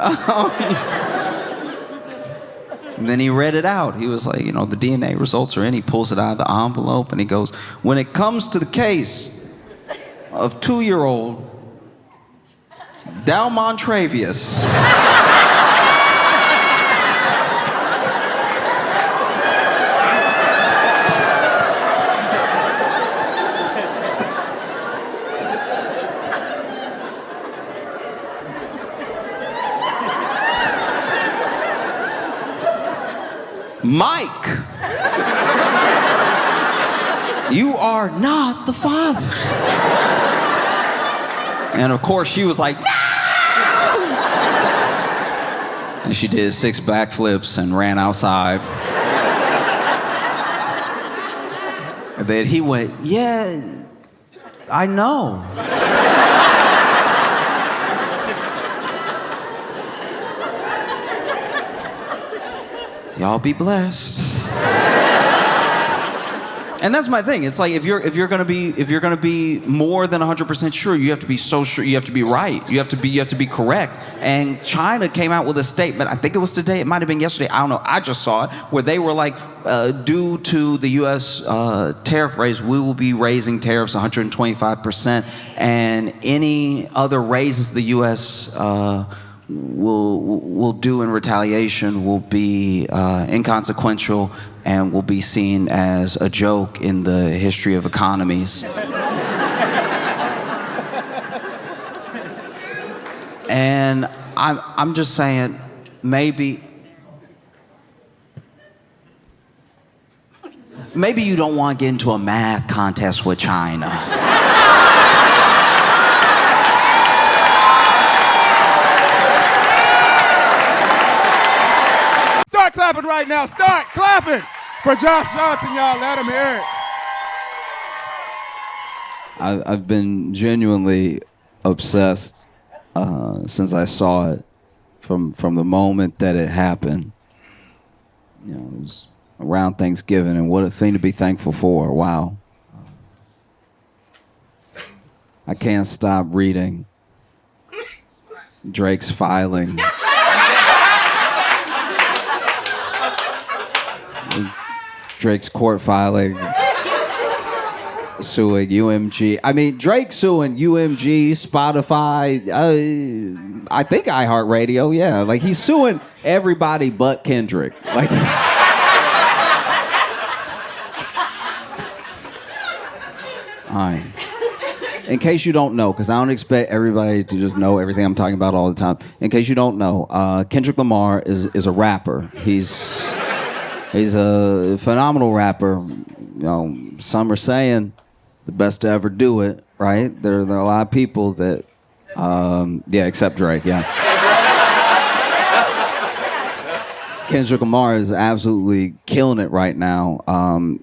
Speaker 1: And then he read it out. He was like, the DNA results are in. He pulls it out of the envelope and he goes, when it comes to the case of 2-year-old Dalmontravius. Mike, you are not the father. And of course she was like, no! And she did 6 backflips and ran outside. And then he went, yeah, I know. Y'all be blessed. And that's my thing. It's like if you're gonna be more than 100% sure, you have to be so sure. You have to be right. You have to be correct. And China came out with a statement. I think it was today. It might have been yesterday. I don't know. I just saw it where they were like, due to the U.S. Tariff raise, we will be raising tariffs 125%, and any other raises the U.S. will do in retaliation will be inconsequential and will be seen as a joke in the history of economies. And I'm just saying, maybe you don't want to get into a math contest with China.
Speaker 2: Start clapping right now. Start clapping for Josh Jonhson, y'all. Let him hear it.
Speaker 3: I've been genuinely obsessed since I saw it from the moment that it happened. It was around Thanksgiving, and what a thing to be thankful for. Wow. I can't stop reading Drake's filing. Drake's court filing, suing UMG. I mean, Drake suing UMG, Spotify, I think iHeartRadio, yeah. Like, he's suing everybody but Kendrick. Like, all right. In case you don't know, because I don't expect everybody to just know everything I'm talking about all the time. In case you don't know, Kendrick Lamar is a rapper. He's a phenomenal rapper. Some are saying the best to ever do it, right? There are a lot of people that, except Drake, yeah. Kendrick Lamar is absolutely killing it right now,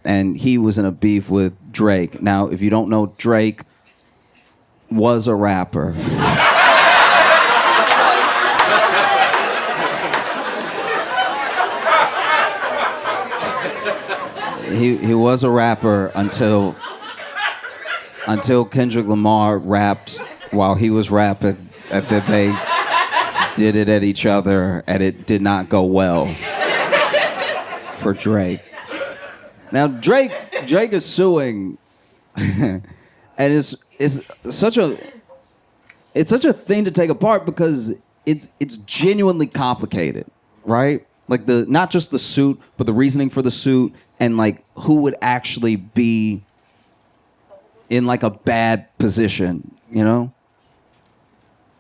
Speaker 3: and he was in a beef with Drake. Now, if you don't know, Drake was a rapper. He was a rapper until Kendrick Lamar rapped while he was rapping, and then they did it at each other, and it did not go well for Drake. Now Drake is suing, and it's such a thing to take apart because it's genuinely complicated, right? Like not just the suit, but the reasoning for the suit, and like who would actually be in like a bad position, you know?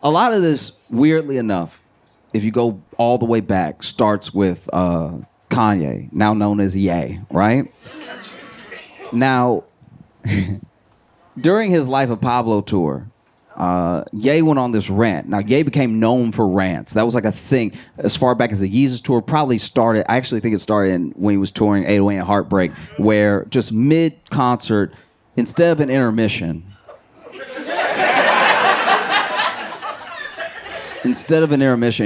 Speaker 3: A lot of this, weirdly enough, if you go all the way back, starts with Kanye, now known as Ye, right? Now, during his Life of Pablo tour, Ye went on this rant. Now, Ye became known for rants. That was like a thing as far back as the Yeezus tour. Probably started, I actually think it started when he was touring 808 and Heartbreak, where just mid-concert, instead of an intermission,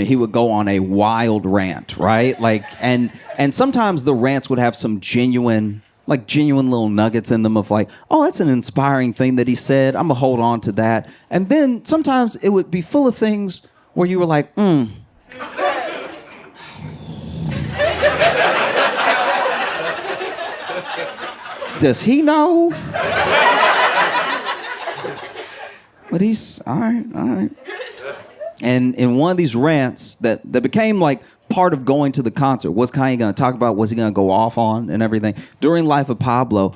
Speaker 3: he would go on a wild rant, right? Like, and sometimes the rants would have some genuine little nuggets in them of like, oh, that's an inspiring thing that he said. I'm gonna hold on to that. And then sometimes it would be full of things where you were like, does he know? But he's all right. And in one of these rants that became like part of going to the concert, what's Kanye going to talk about? What's he going to go off on and everything? During Life of Pablo,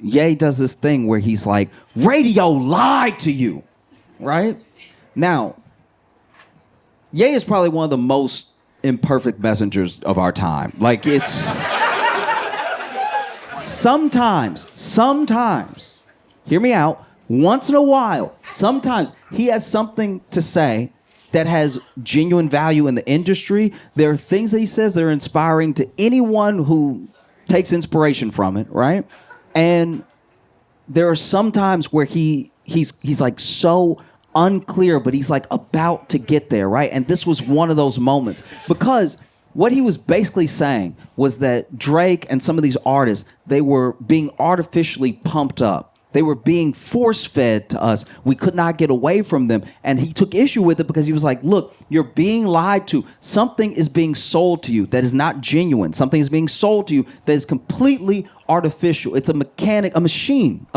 Speaker 3: Ye does this thing where he's like, radio lied to you, right? Now, Ye is probably one of the most imperfect messengers of our time. Like, it's sometimes, hear me out, once in a while, sometimes he has something to say that has genuine value in the industry. There are things that he says that are inspiring to anyone who takes inspiration from it, right? And there are some times where he's like so unclear, but he's like about to get there, right? And this was one of those moments, because what he was basically saying was that Drake and some of these artists, they were being artificially pumped up. They were being force-fed to us. We could not get away from them. And he took issue with it because he was like, look, you're being lied to. Something is being sold to you that is not genuine. Something is being sold to you that is completely artificial. It's a machine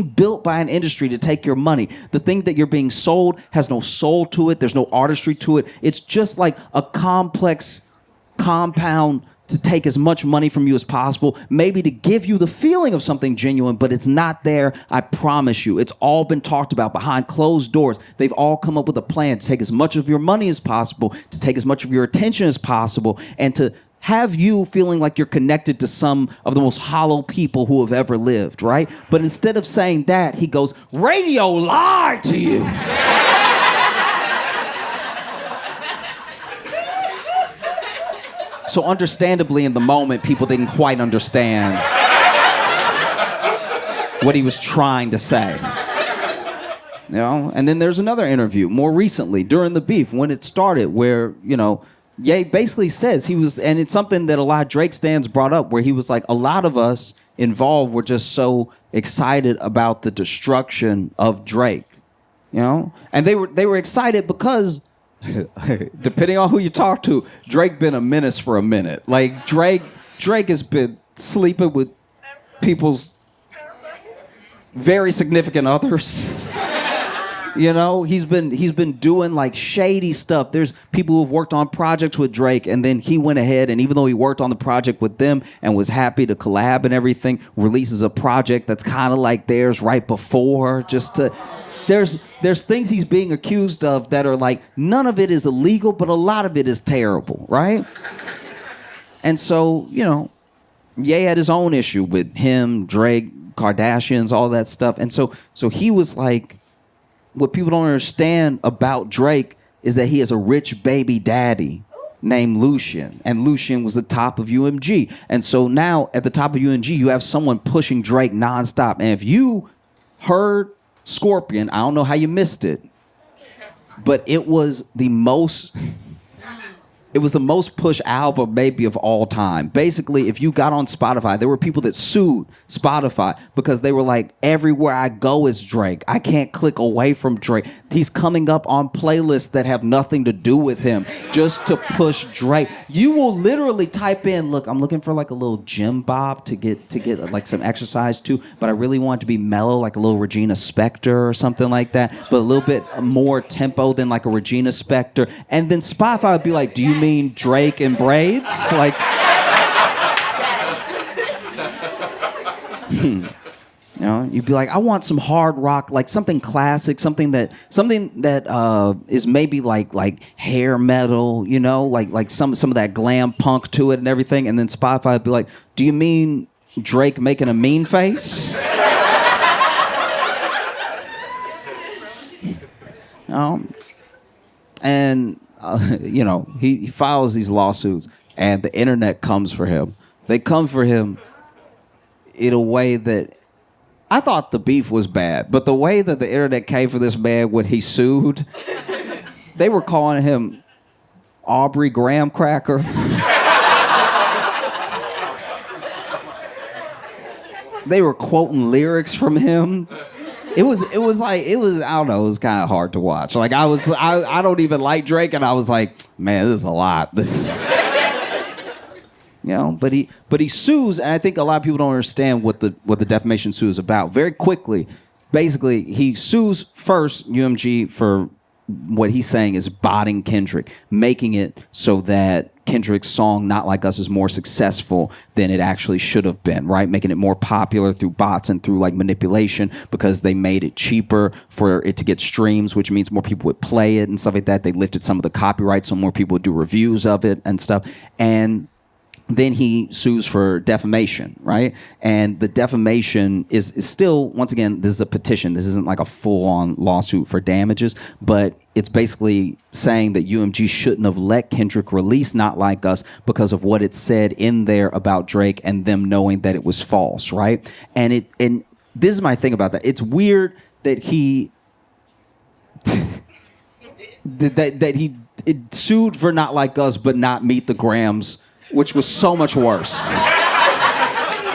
Speaker 3: built by an industry to take your money. The thing that you're being sold has no soul to it. There's no artistry to it. It's just like a complex compound to take as much money from you as possible, maybe to give you the feeling of something genuine, but it's not there, I promise you. It's all been talked about behind closed doors. They've all come up with a plan to take as much of your money as possible, to take as much of your attention as possible, and to have you feeling like you're connected to some of the most hollow people who have ever lived, right? But instead of saying that, he goes, radio lied to you. So understandably, in the moment, people didn't quite understand what he was trying to say. You know? And then there's another interview more recently during the beef when it started where, you know, Ye basically says he was, and it's something that a lot of Drake stans brought up, where he was like, a lot of us involved were just so excited about the destruction of Drake, you know? And they were excited because depending on who you talk to, Drake been a menace for a minute. Like Drake has been sleeping with people's very significant others. You know, he's been doing like shady stuff. There's people who've worked on projects with Drake, and then he went ahead and, even though he worked on the project with them and was happy to collab and everything, releases a project that's kind of like theirs right before, just to. There's things he's being accused of that are like, none of it is illegal, but a lot of it is terrible, right? And so, you know, Ye had his own issue with him, Drake, Kardashians, all that stuff. And so he was like, what people don't understand about Drake is that he has a rich baby daddy named Lucian, and Lucian was the top of UMG. And so now at the top of UMG, you have someone pushing Drake nonstop. And if you heard Scorpion, I don't know how you missed it, but it was the most It was the most pushed album maybe of all time. Basically, if you got on Spotify, there were people that sued Spotify because they were like, everywhere I go is Drake. I can't click away from Drake. He's coming up on playlists that have nothing to do with him just to push Drake. You will literally type in, look, I'm looking for like a little gym bob to get like some exercise too, but I really want it to be mellow, like a little Regina Spektor or something like that, but a little bit more tempo than like a Regina Spektor. And then Spotify would be like, do you mean Drake and braids? Like, you know, you'd be like, I want some hard rock, like something classic, something that is maybe like hair metal, you know, like some of that glam punk to it and everything. And then Spotify would be like, do you mean Drake making a mean face? And you know, he files these lawsuits, and the internet comes for him. They come for him in a way that I thought the beef was bad, but the way that the internet came for this man when he sued, they were calling him Aubrey Graham Cracker. They were quoting lyrics from him. It was I don't know, it was kind of hard to watch. Like I don't even like Drake, and I was like, man, this is a lot. This is, you know, but he sues, and I think a lot of people don't understand what the defamation suit is about. Very quickly, basically, he sues first UMG for what he's saying is botting Kendrick, making it so that Kendrick's song Not Like Us is more successful than it actually should have been, right? Making it more popular through bots and through like manipulation because they made it cheaper for it to get streams, which means more people would play it and stuff like that. They lifted some of the copyright so more people would do reviews of it and stuff. And then he sues for defamation, right? And the defamation is still, once again, this is a petition. This isn't like a full-on lawsuit for damages, but it's basically saying that UMG shouldn't have let Kendrick release Not Like Us because of what it said in there about Drake and them knowing that it was false, right? And this is my thing about that. It's weird that he that he sued for Not Like Us but not Meet the Grams, which was so much worse.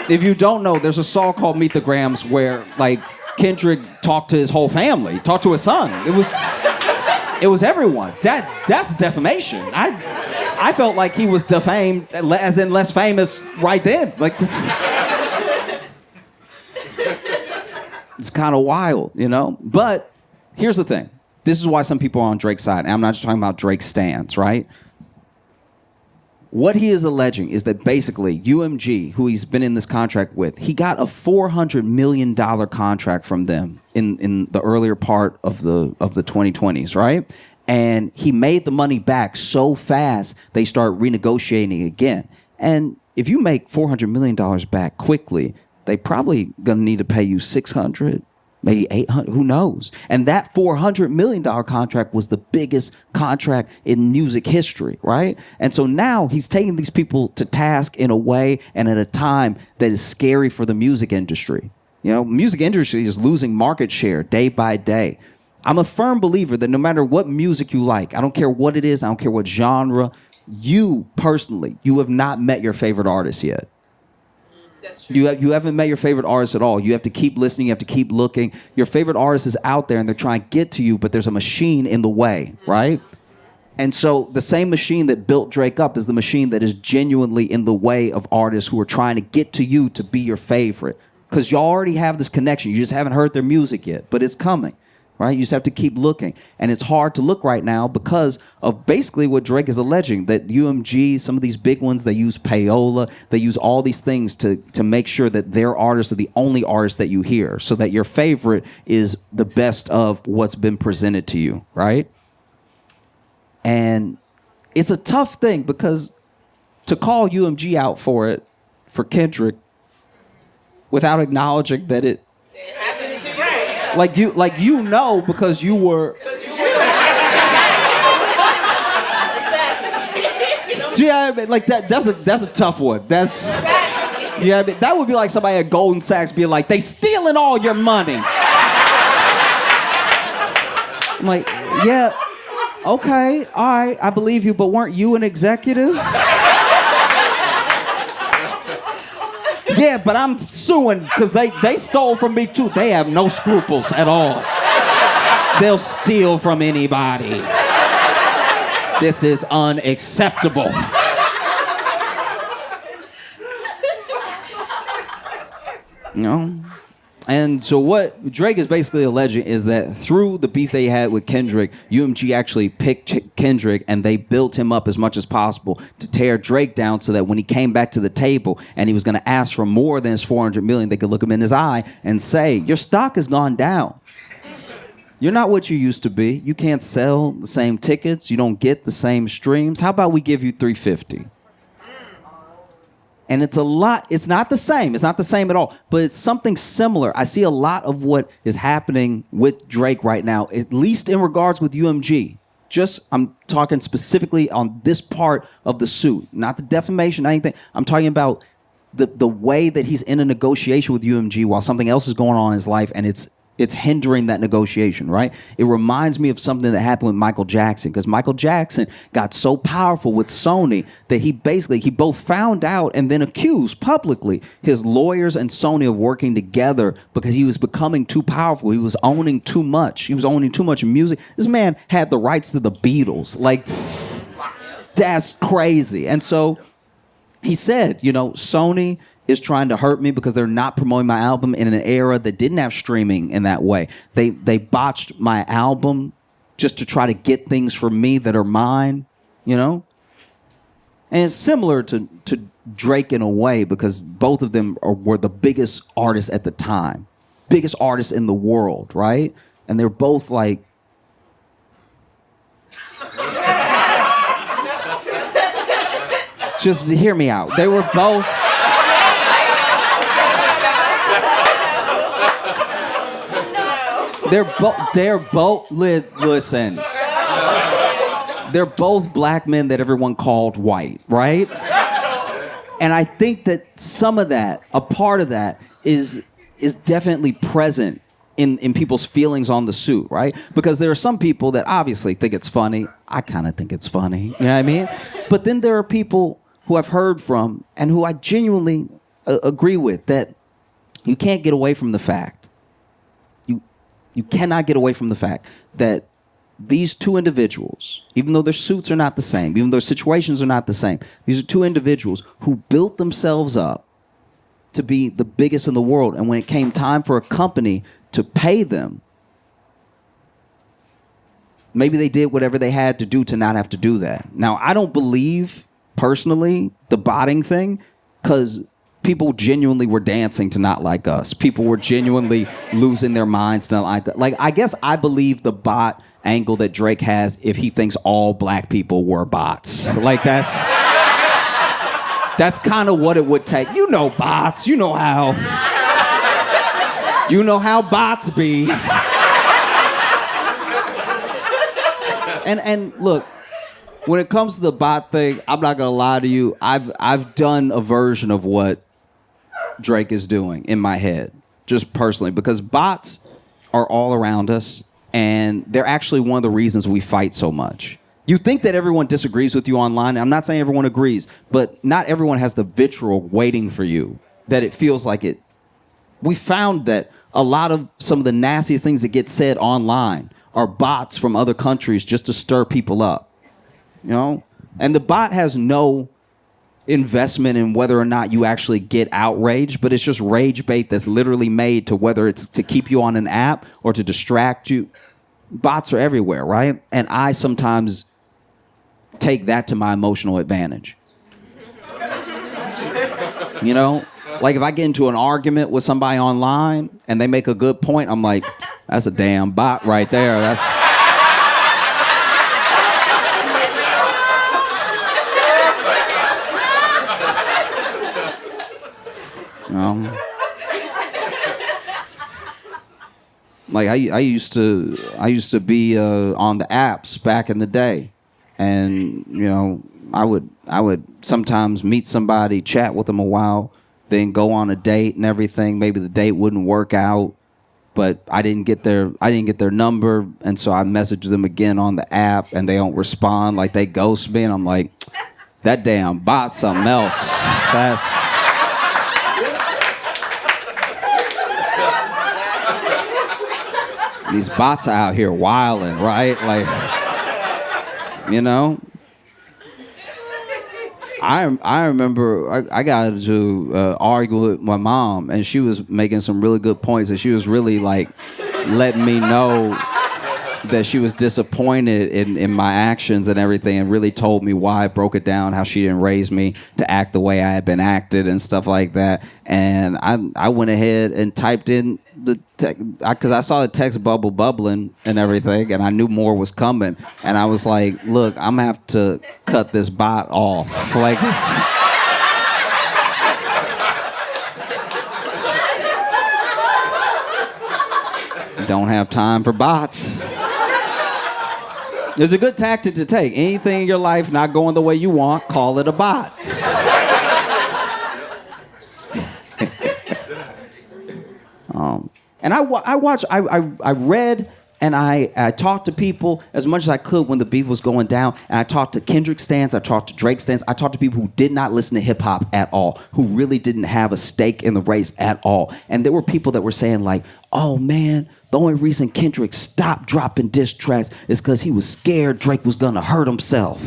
Speaker 3: If you don't know, there's a song called Meet the Grams where like Kendrick talked to his whole family, talked to his son. It was everyone. That's defamation. I felt like he was defamed, as in less famous right then. Like this, it's kind of wild, you know? But here's the thing. This is why some people are on Drake's side. And I'm not just talking about Drake's stance, right? What he is alleging is that basically UMG, who he's been in this contract with, he got a $400 million contract from them in the earlier part of the 2020s, right? And he made the money back so fast they start renegotiating again. And if you make $400 million back quickly, they probably gonna need to pay you $600, maybe $800, who knows? And that $400 million contract was the biggest contract in music history, right? And so now he's taking these people to task in a way and at a time that is scary for the music industry. You know, music industry is losing market share day by day. I'm a firm believer that no matter what music you like, I don't care what it is, I don't care what genre, you personally, you have not met your favorite artist yet.
Speaker 4: That's true.
Speaker 3: You haven't met your favorite artist at all. You have to keep listening. You have to keep looking. Your favorite artist is out there, and they're trying to get to you, but there's a machine in the way, right? And so the same machine that built Drake up is the machine that is genuinely in the way of artists who are trying to get to you to be your favorite. Because you already have this connection. You just haven't heard their music yet, but it's coming. Right? You just have to keep looking. And it's hard to look right now because of basically what Drake is alleging, that UMG, some of these big ones, they use payola, they use all these things to make sure that their artists are the only artists that you hear, so that your favorite is the best of what's been presented to you, right? And it's a tough thing because to call UMG out for it, for Kendrick, without acknowledging that it
Speaker 4: happened to you, right?
Speaker 3: Like you know because you were. Yeah, I mean, like that's a tough one. That's yeah, I mean, that would be like somebody at Goldman Sachs being like, they stealing all your money. I'm like, yeah, Okay, all right, I believe you, but weren't you an executive? Yeah, but I'm suing because they stole from me too. They have no scruples at all. They'll steal from anybody. This is unacceptable. You know? And so what Drake is basically alleging is that through the beef they had with Kendrick, UMG actually picked Kendrick and they built him up as much as possible to tear Drake down so that when he came back to the table and he was going to ask for more than his $400 million, they could look him in his eye and say, your stock has gone down. You're not what you used to be. You can't sell the same tickets. You don't get the same streams. How about we give you $350? And it's a lot. It's not the same. It's not the same at all. But it's something similar. I see a lot of what is happening with Drake right now, at least in regards with UMG. I'm talking specifically on this part of the suit, not the defamation, anything. I'm talking about the way that he's in a negotiation with UMG while something else is going on in his life, and it's hindering that negotiation, right? It reminds me of something that happened with Michael Jackson, because Michael Jackson got so powerful with Sony that he both found out and then accused publicly his lawyers and Sony of working together because he was becoming too powerful. He was owning too much. He was owning too much music. This man had the rights to the Beatles. Like, that's crazy. And so he said, Sony is trying to hurt me because they're not promoting my album in an era that didn't have streaming in that way. They botched my album just to try to get things from me that are mine, And it's similar to Drake in a way because both of them were the biggest artists at the time, biggest artists in the world, right? And they're both like, just hear me out. They were both. Listen. They're both black men that everyone called white, right? And I think that some of that, a part of that, is definitely present in people's feelings on the suit, right? Because there are some people that obviously think it's funny. I kind of think it's funny, you know what I mean? But then there are people who I've heard from and who I genuinely agree with that you can't get away from the fact. You cannot get away from the fact that these two individuals, even though their suits are not the same, even though their situations are not the same, these are two individuals who built themselves up to be the biggest in the world. And when it came time for a company to pay them, maybe they did whatever they had to do to not have to do that. Now, I don't believe, personally, the botting thing, because people genuinely were dancing to not like us. People were genuinely losing their minds to not like us. Like, I guess I believe the bot angle that Drake has if he thinks all black people were bots. Like, that's kind of what it would take. You know bots. You know how bots be. And look, when it comes to the bot thing, I'm not gonna lie to you. I've done a version of what Drake is doing in my head, just personally, because bots are all around us, and they're actually one of the reasons we fight so much. You think that everyone disagrees with you online. I'm not saying everyone agrees, but not everyone has the vitriol waiting for you, that it feels like it. We found that a lot of some of the nastiest things that get said online are bots from other countries just to stir people up. And the bot has no investment in whether or not you actually get outraged, but it's just rage bait that's literally made to whether it's to keep you on an app or to distract you. Bots are everywhere, right? And I sometimes take that to my emotional advantage. Like if I get into an argument with somebody online and they make a good point, I'm like, that's a damn bot right there. That's like I used to be on the apps back in the day, and I would sometimes meet somebody, chat with them a while, then go on a date and everything. Maybe the date wouldn't work out, but I didn't get their number, and so I messaged them again on the app, and they don't respond. Like, they ghost me, and I'm like, that damn bot's something else. These bots are out here wilding, right? Like, you know. I remember I got to argue with my mom, and she was making some really good points, and she was really like letting me know that she was disappointed in my actions and everything, and really told me why. Broke it down, how she didn't raise me to act the way I had been acted and stuff like that. And I went ahead and typed in the text, because I saw the text bubbling and everything, and I knew more was coming. And I was like, look, I'm gonna have to cut this bot off. Like this. Don't have time for bots. It's a good tactic to take. Anything in your life not going the way you want, call it a bot. And I read and I talked to people as much as I could when the beef was going down. And I talked to Kendrick stans, I talked to Drake stans, I talked to people who did not listen to hip hop at all, who really didn't have a stake in the race at all. And there were people that were saying like, oh man, the only reason Kendrick stopped dropping diss tracks is because he was scared Drake was gonna hurt himself.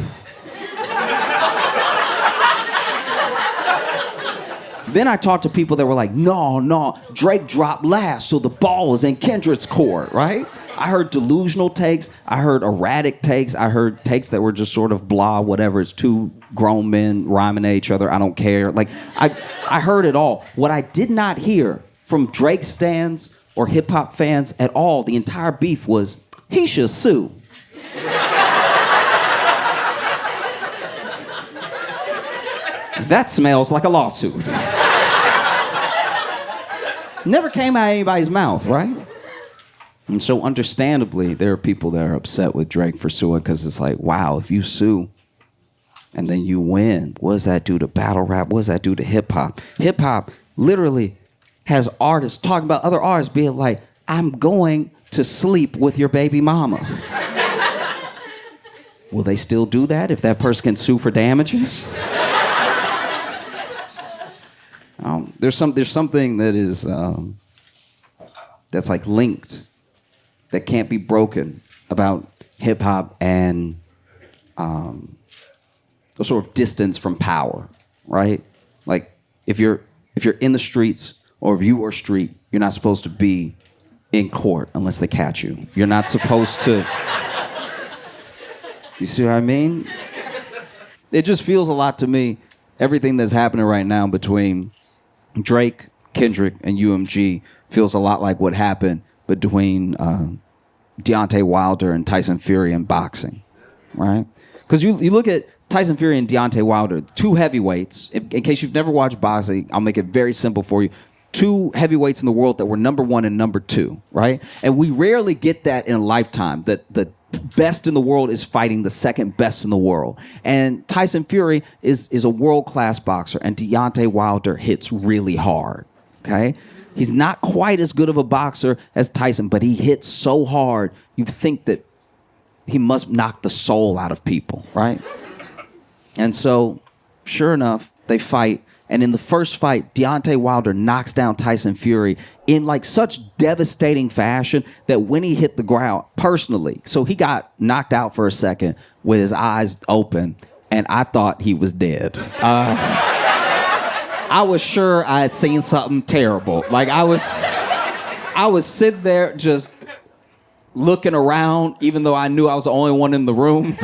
Speaker 3: Then I talked to people that were like, no, Drake dropped last, so the ball is in Kendrick's court, right? I heard delusional takes, I heard erratic takes, I heard takes that were just sort of blah, whatever. It's two grown men rhyming at each other, I don't care. Like, I heard it all. What I did not hear from Drake stans or hip-hop fans at all, the entire beef was, he should sue. That smells like a lawsuit. Never came out of anybody's mouth, right? And so understandably, there are people that are upset with Drake for suing, because it's like, wow, if you sue and then you win, what does that do to battle rap? What does that do to hip-hop? Hip-hop literally has artists talking about other artists being like, I'm going to sleep with your baby mama. Will they still do that if that person can sue for damages? There's something that is that's like linked, that can't be broken about hip hop and a sort of distance from power, right? Like if you're in the streets, or if you are street, you're not supposed to be in court unless they catch you. You're not supposed to. You see what I mean? It just feels a lot to me, everything that's happening right now between Drake, Kendrick, and UMG feels a lot like what happened between Deontay Wilder and Tyson Fury in boxing, right? Because you look at Tyson Fury and Deontay Wilder, two heavyweights. In case you've never watched boxing, I'll make it very simple for you. Two heavyweights in the world that were number one and number two, right? And we rarely get that in a lifetime, that the best in the world is fighting the second best in the world. And Tyson Fury is a world-class boxer, and Deontay Wilder hits really hard, okay? He's not quite as good of a boxer as Tyson, but he hits so hard, you think that he must knock the soul out of people, right? And so, sure enough, they fight. And in the first fight, Deontay Wilder knocks down Tyson Fury in like such devastating fashion that when he hit the ground, personally, so he got knocked out for a second with his eyes open, and I thought he was dead. I was sure I had seen something terrible. Like I was sitting there just looking around, even though I knew I was the only one in the room.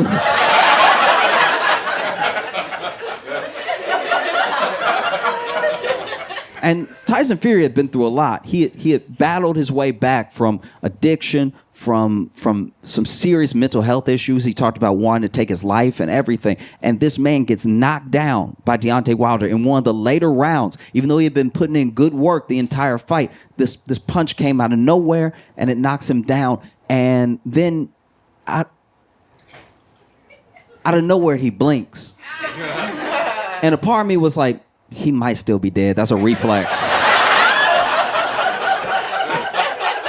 Speaker 3: And Tyson Fury had been through a lot. He had battled his way back from addiction, from some serious mental health issues. He talked about wanting to take his life and everything. And this man gets knocked down by Deontay Wilder in one of the later rounds. Even though he had been putting in good work the entire fight, this punch came out of nowhere and it knocks him down. And then out of nowhere, he blinks. And a part of me was like, he might still be dead. That's a reflex.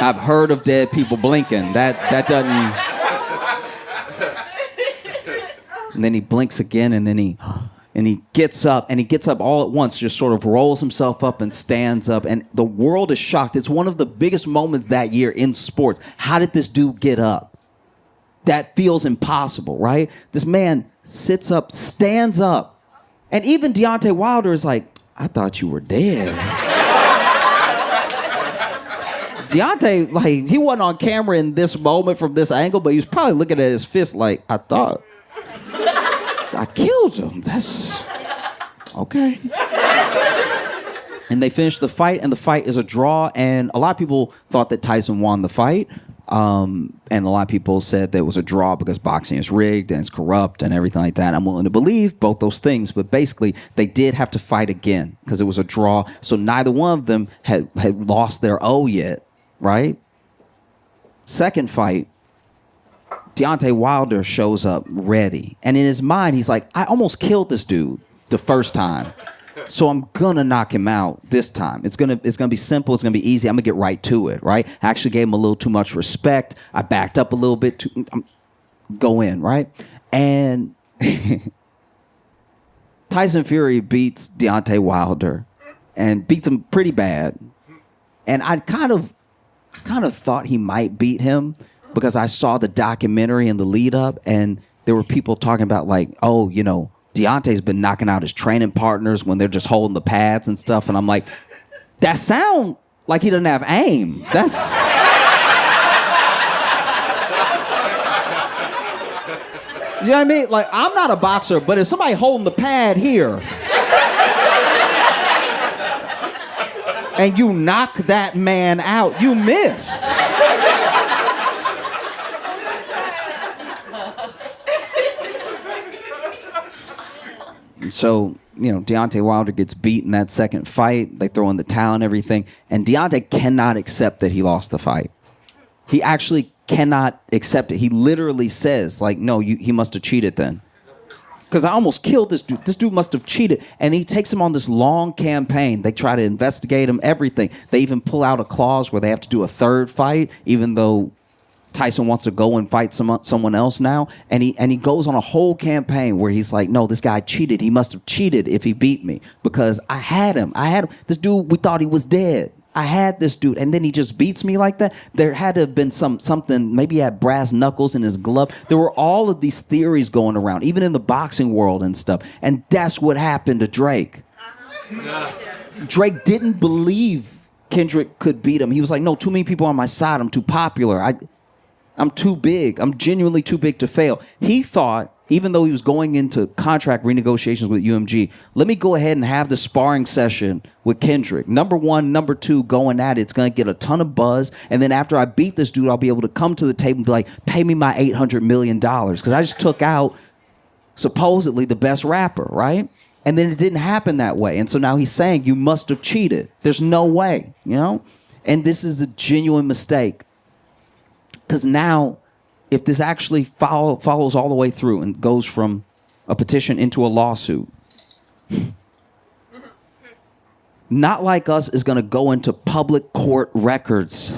Speaker 3: I've heard of dead people blinking. That doesn't. And then he blinks again, and then he gets up, and he gets up all at once, just sort of rolls himself up and stands up, and the world is shocked. It's one of the biggest moments that year in sports. How did this dude get up? That feels impossible, right? This man sits up, stands up, and even Deontay Wilder is like, I thought you were dead. Deontay, like, he wasn't on camera in this moment from this angle, but he was probably looking at his fist like, I thought I killed him. That's okay. And they finished the fight, and the fight is a draw, and a lot of people thought that Tyson won the fight. And a lot of people said that it was a draw because boxing is rigged and it's corrupt and everything like that. I'm willing to believe both those things, but basically they did have to fight again because it was a draw. So neither one of them had lost their O yet, right? Second fight, Deontay Wilder shows up ready. And in his mind, he's like, I almost killed this dude the first time. So I'm gonna knock him out this time. It's gonna be simple. It's gonna be easy. I'm gonna get right to it, right? I actually gave him a little too much respect. I backed up a little bit. Go in, right? And Tyson Fury beats Deontay Wilder and beats him pretty bad. And I kind of thought he might beat him because I saw the documentary in the lead up, and there were people talking about like, oh, you know, Deontay's been knocking out his training partners when they're just holding the pads and stuff. And I'm like, that sound like he doesn't have aim. That's... You know what I mean? Like, I'm not a boxer, but if somebody holding the pad here and you knock that man out, you missed. So, you know, Deontay Wilder gets beat in that second fight. They throw in the towel and everything. And Deontay cannot accept that he lost the fight. He actually cannot accept it. He literally says, like, no, he must have cheated then. Because I almost killed this dude. This dude must have cheated. And he takes him on this long campaign. They try to investigate him, everything. They even pull out a clause where they have to do a third fight, even though Tyson wants to go and fight someone else now, and he goes on a whole campaign where he's like, no, this guy cheated. He must have cheated if he beat me because I had him. This dude, we thought he was dead. I had this dude, and then he just beats me like that. There had to have been something. Maybe he had brass knuckles in his glove. There were all of these theories going around, even in the boxing world and stuff. And that's what happened to Drake. Drake didn't believe Kendrick could beat him. He was like, no, too many people on my side. I'm too popular. I'm too big. I'm genuinely too big to fail. He thought, even though he was going into contract renegotiations with UMG, let me go ahead and have the sparring session with Kendrick. Number one, number two, going at it. It's going to get a ton of buzz. And then after I beat this dude, I'll be able to come to the table and be like, pay me my $800 million. Because I just took out supposedly the best rapper, right? And then it didn't happen that way. And so now he's saying, you must have cheated. There's no way, you know? And this is a genuine mistake. Because now, if this actually follows all the way through and goes from a petition into a lawsuit, Not Like Us is going to go into public court records.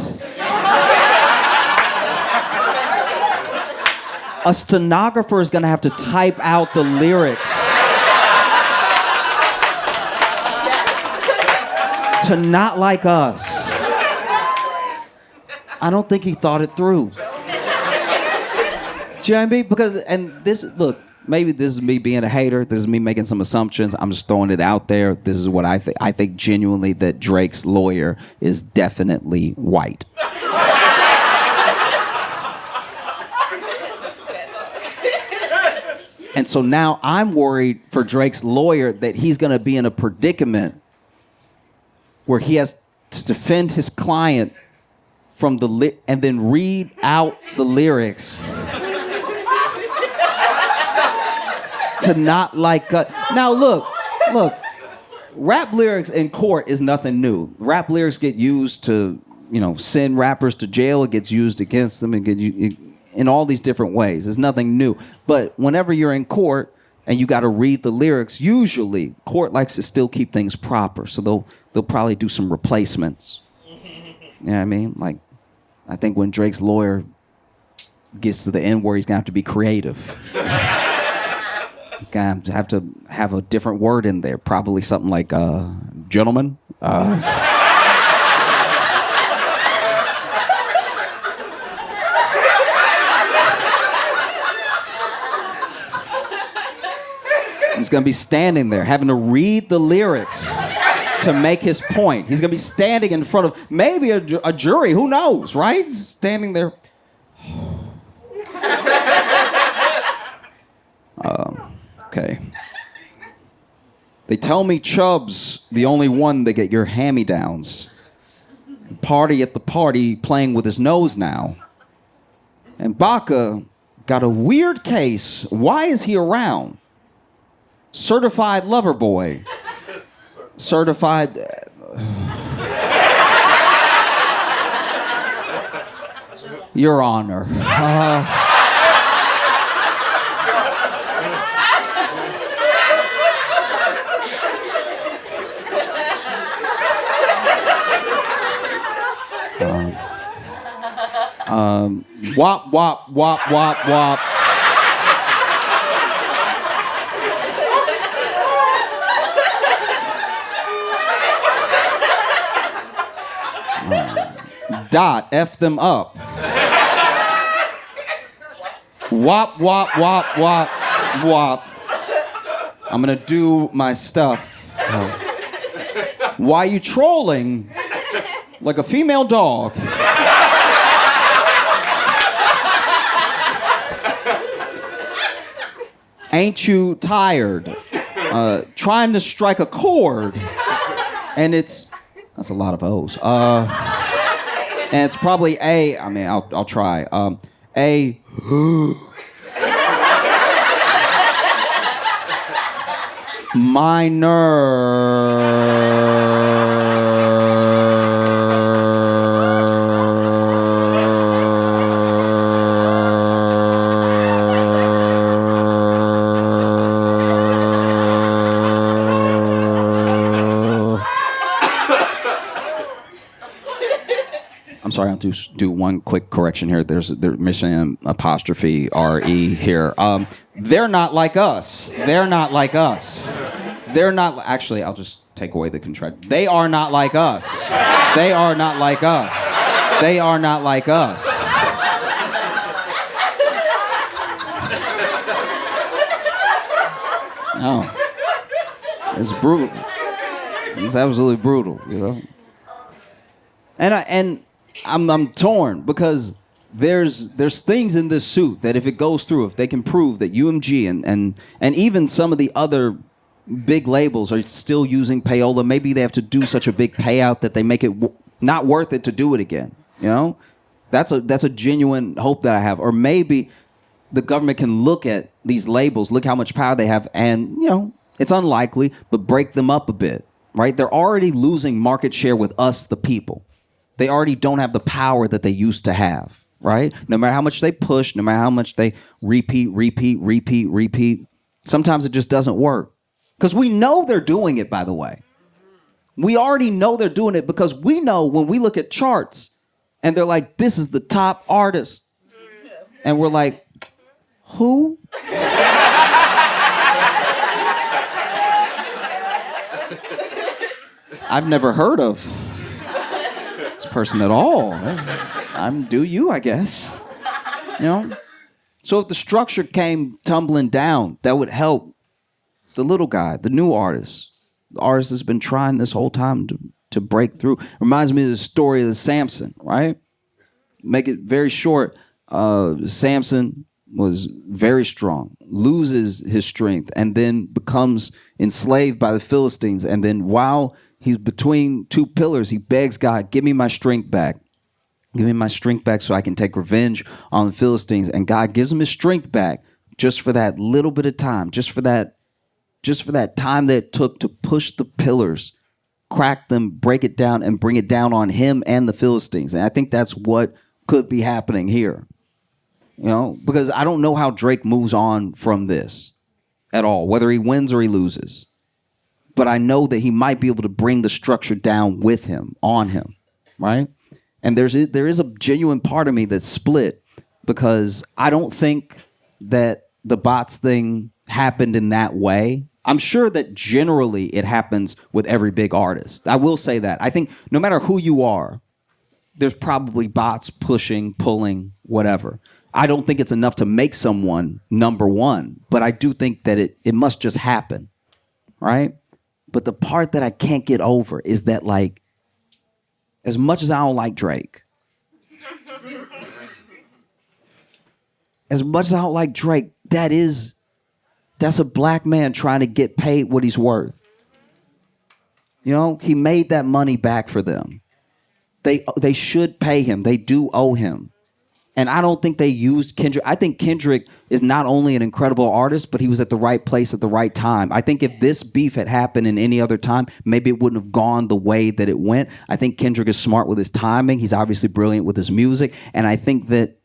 Speaker 3: A stenographer is going to have to type out the lyrics to Not Like Us. I don't think he thought it through. Do you know what I mean? Because, and this, look, maybe this is me being a hater. This is me making some assumptions. I'm just throwing it out there. This is what I think. I think genuinely that Drake's lawyer is definitely white. And so now I'm worried for Drake's lawyer that he's going to be in a predicament where he has to defend his client from the and then read out the lyrics to Not Like Us. Now look, rap lyrics in court is nothing new. Rap lyrics get used to, send rappers to jail. It gets used against them. In all these different ways. It's nothing new. But whenever you're in court and you got to read the lyrics, usually court likes to still keep things proper. So they'll probably do some replacements. You know what I mean? Like I think when Drake's lawyer gets to the end where he's gonna have to be creative. Gonna have to have a different word in there. Probably something like gentlemen. He's gonna be standing there having to read the lyrics to make his point. He's gonna be standing in front of maybe a jury. Who knows, right? He's standing there. Okay. They tell me Chubb's the only one that get your hand-me-downs. Party at the party playing with his nose now. And Baca got a weird case. Why is he around? Certified lover boy. Certified... Your Honor. Wop, wop, wop, wop, wop. Dot, F them up. Wop, wop, wop, wop, wop. I'm gonna do my stuff. Why you trolling like a female dog? Ain't you tired? Trying to strike a chord. And that's a lot of O's. And it's probably A, I mean, I'll try. A. Minor. I'm sorry, I'll do one quick correction here. They're missing an apostrophe R-E here. They're not like us. They're not like us. They're not, actually, I'll just take away the contract. They are not like us. They are not like us. They are not like us. No. It's brutal. It's absolutely brutal, you know? And I'm torn because there's things in this suit that if it goes through, if they can prove that UMG and even some of the other big labels are still using payola, maybe they have to do such a big payout that they make it not worth it to do it again. You know, that's a genuine hope that I have. Or maybe the government can look at these labels, look how much power they have, and you know, it's unlikely, but break them up a bit. Right? They're already losing market share with us, the people. They already don't have the power that they used to have, right? No matter how much they push, no matter how much they repeat, sometimes it just doesn't work. Because we know they're doing it, by the way. We already know they're doing it because we know when we look at charts and they're like, this is the top artist. And we're like, who? I've never heard of this person at all. Do you, I guess. You know? So if the structure came tumbling down, that would help the little guy, the new artist. The artist has been trying this whole time to break through. Reminds me of the story of Samson, right? Make it very short. Samson was very strong, loses his strength, and then becomes enslaved by the Philistines. And then while he's between two pillars, he begs God, give me my strength back. Give me my strength back so I can take revenge on the Philistines. And God gives him his strength back just for that little bit of time, just for that time that it took to push the pillars, crack them, break it down, and bring it down on him and the Philistines. And I think that's what could be happening here. You know, because I don't know how Drake moves on from this at all, whether he wins or he loses. But I know that he might be able to bring the structure down with him, on him, right? And there is a genuine part of me that's split because I don't think that the bots thing happened in that way. I'm sure that generally it happens with every big artist. I will say that. I think no matter who you are, there's probably bots pushing, pulling, whatever. I don't think it's enough to make someone number one, but I do think that it must just happen, right? But the part that I can't get over is that, like, as much as I don't like Drake, that's a black man trying to get paid what he's worth. You know, he made that money back for them. They should pay him. They do owe him. And I don't think they used Kendrick. I think Kendrick is not only an incredible artist, but he was at the right place at the right time. I think if this beef had happened in any other time, maybe it wouldn't have gone the way that it went. I think Kendrick is smart with his timing. He's obviously brilliant with his music. And I think that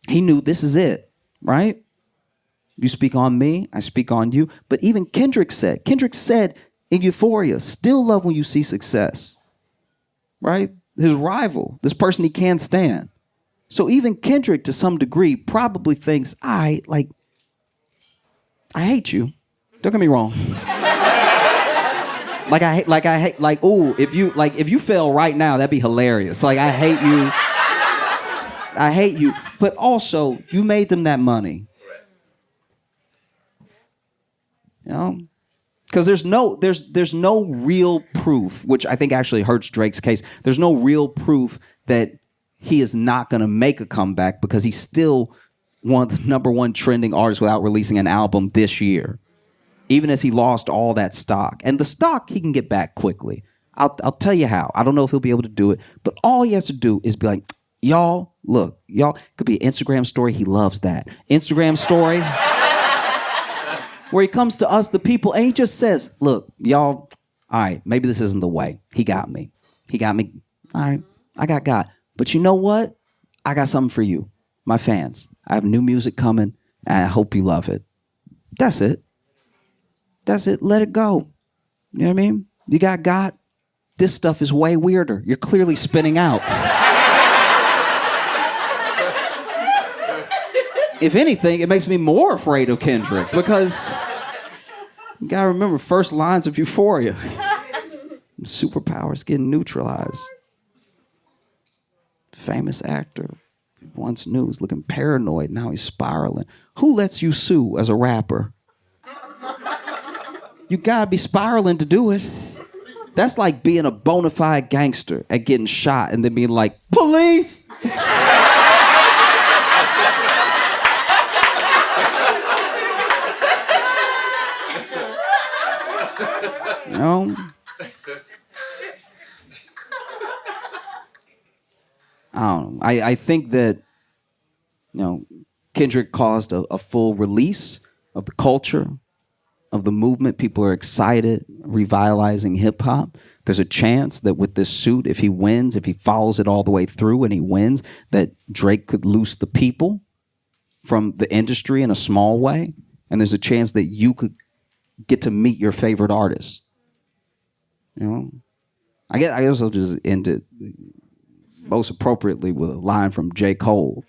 Speaker 3: he knew this is it, right? You speak on me, I speak on you. But even Kendrick said in Euphoria, still love when you see success, right? His rival, this person he can't stand. So even Kendrick, to some degree, probably thinks, I hate you. Don't get me wrong. If you fail right now, that'd be hilarious. Like, I hate you. But also, you made them that money. You know? Because there's no real proof, which I think actually hurts Drake's case. There's no real proof that he is not going to make a comeback because he's still one of the number one trending artists without releasing an album this year, even as he lost all that stock. And the stock he can get back quickly. I'll tell you how. I don't know if he'll be able to do it, but all he has to do is be like, y'all, look, y'all, could be an Instagram story. He loves that. Instagram story where he comes to us, the people, and he just says, look, y'all, all right, maybe this isn't the way. He got me. All right, I got God. But you know what? I got something for you, my fans. I have new music coming, and I hope you love it. That's it. Let it go. You know what I mean? You got God. This stuff is way weirder. You're clearly spinning out. If anything, it makes me more afraid of Kendrick because you gotta remember first lines of Euphoria. Superpowers getting neutralized. Famous actor, once knew, was looking paranoid. Now he's spiraling. Who lets you sue as a rapper? You gotta be spiraling to do it. That's like being a bona fide gangster and getting shot and then being like, police! You know? I don't know. I think that, you know, Kendrick caused a full release of the culture, of the movement. People are excited, revitalizing hip hop. There's a chance that with this suit, if he wins, if he follows it all the way through and he wins, that Drake could loose the people from the industry in a small way. And there's a chance that you could get to meet your favorite artist. You know? I guess I'll just end it most appropriately with a line from J. Cole.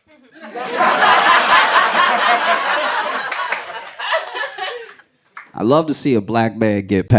Speaker 3: I love to see a black man get paid.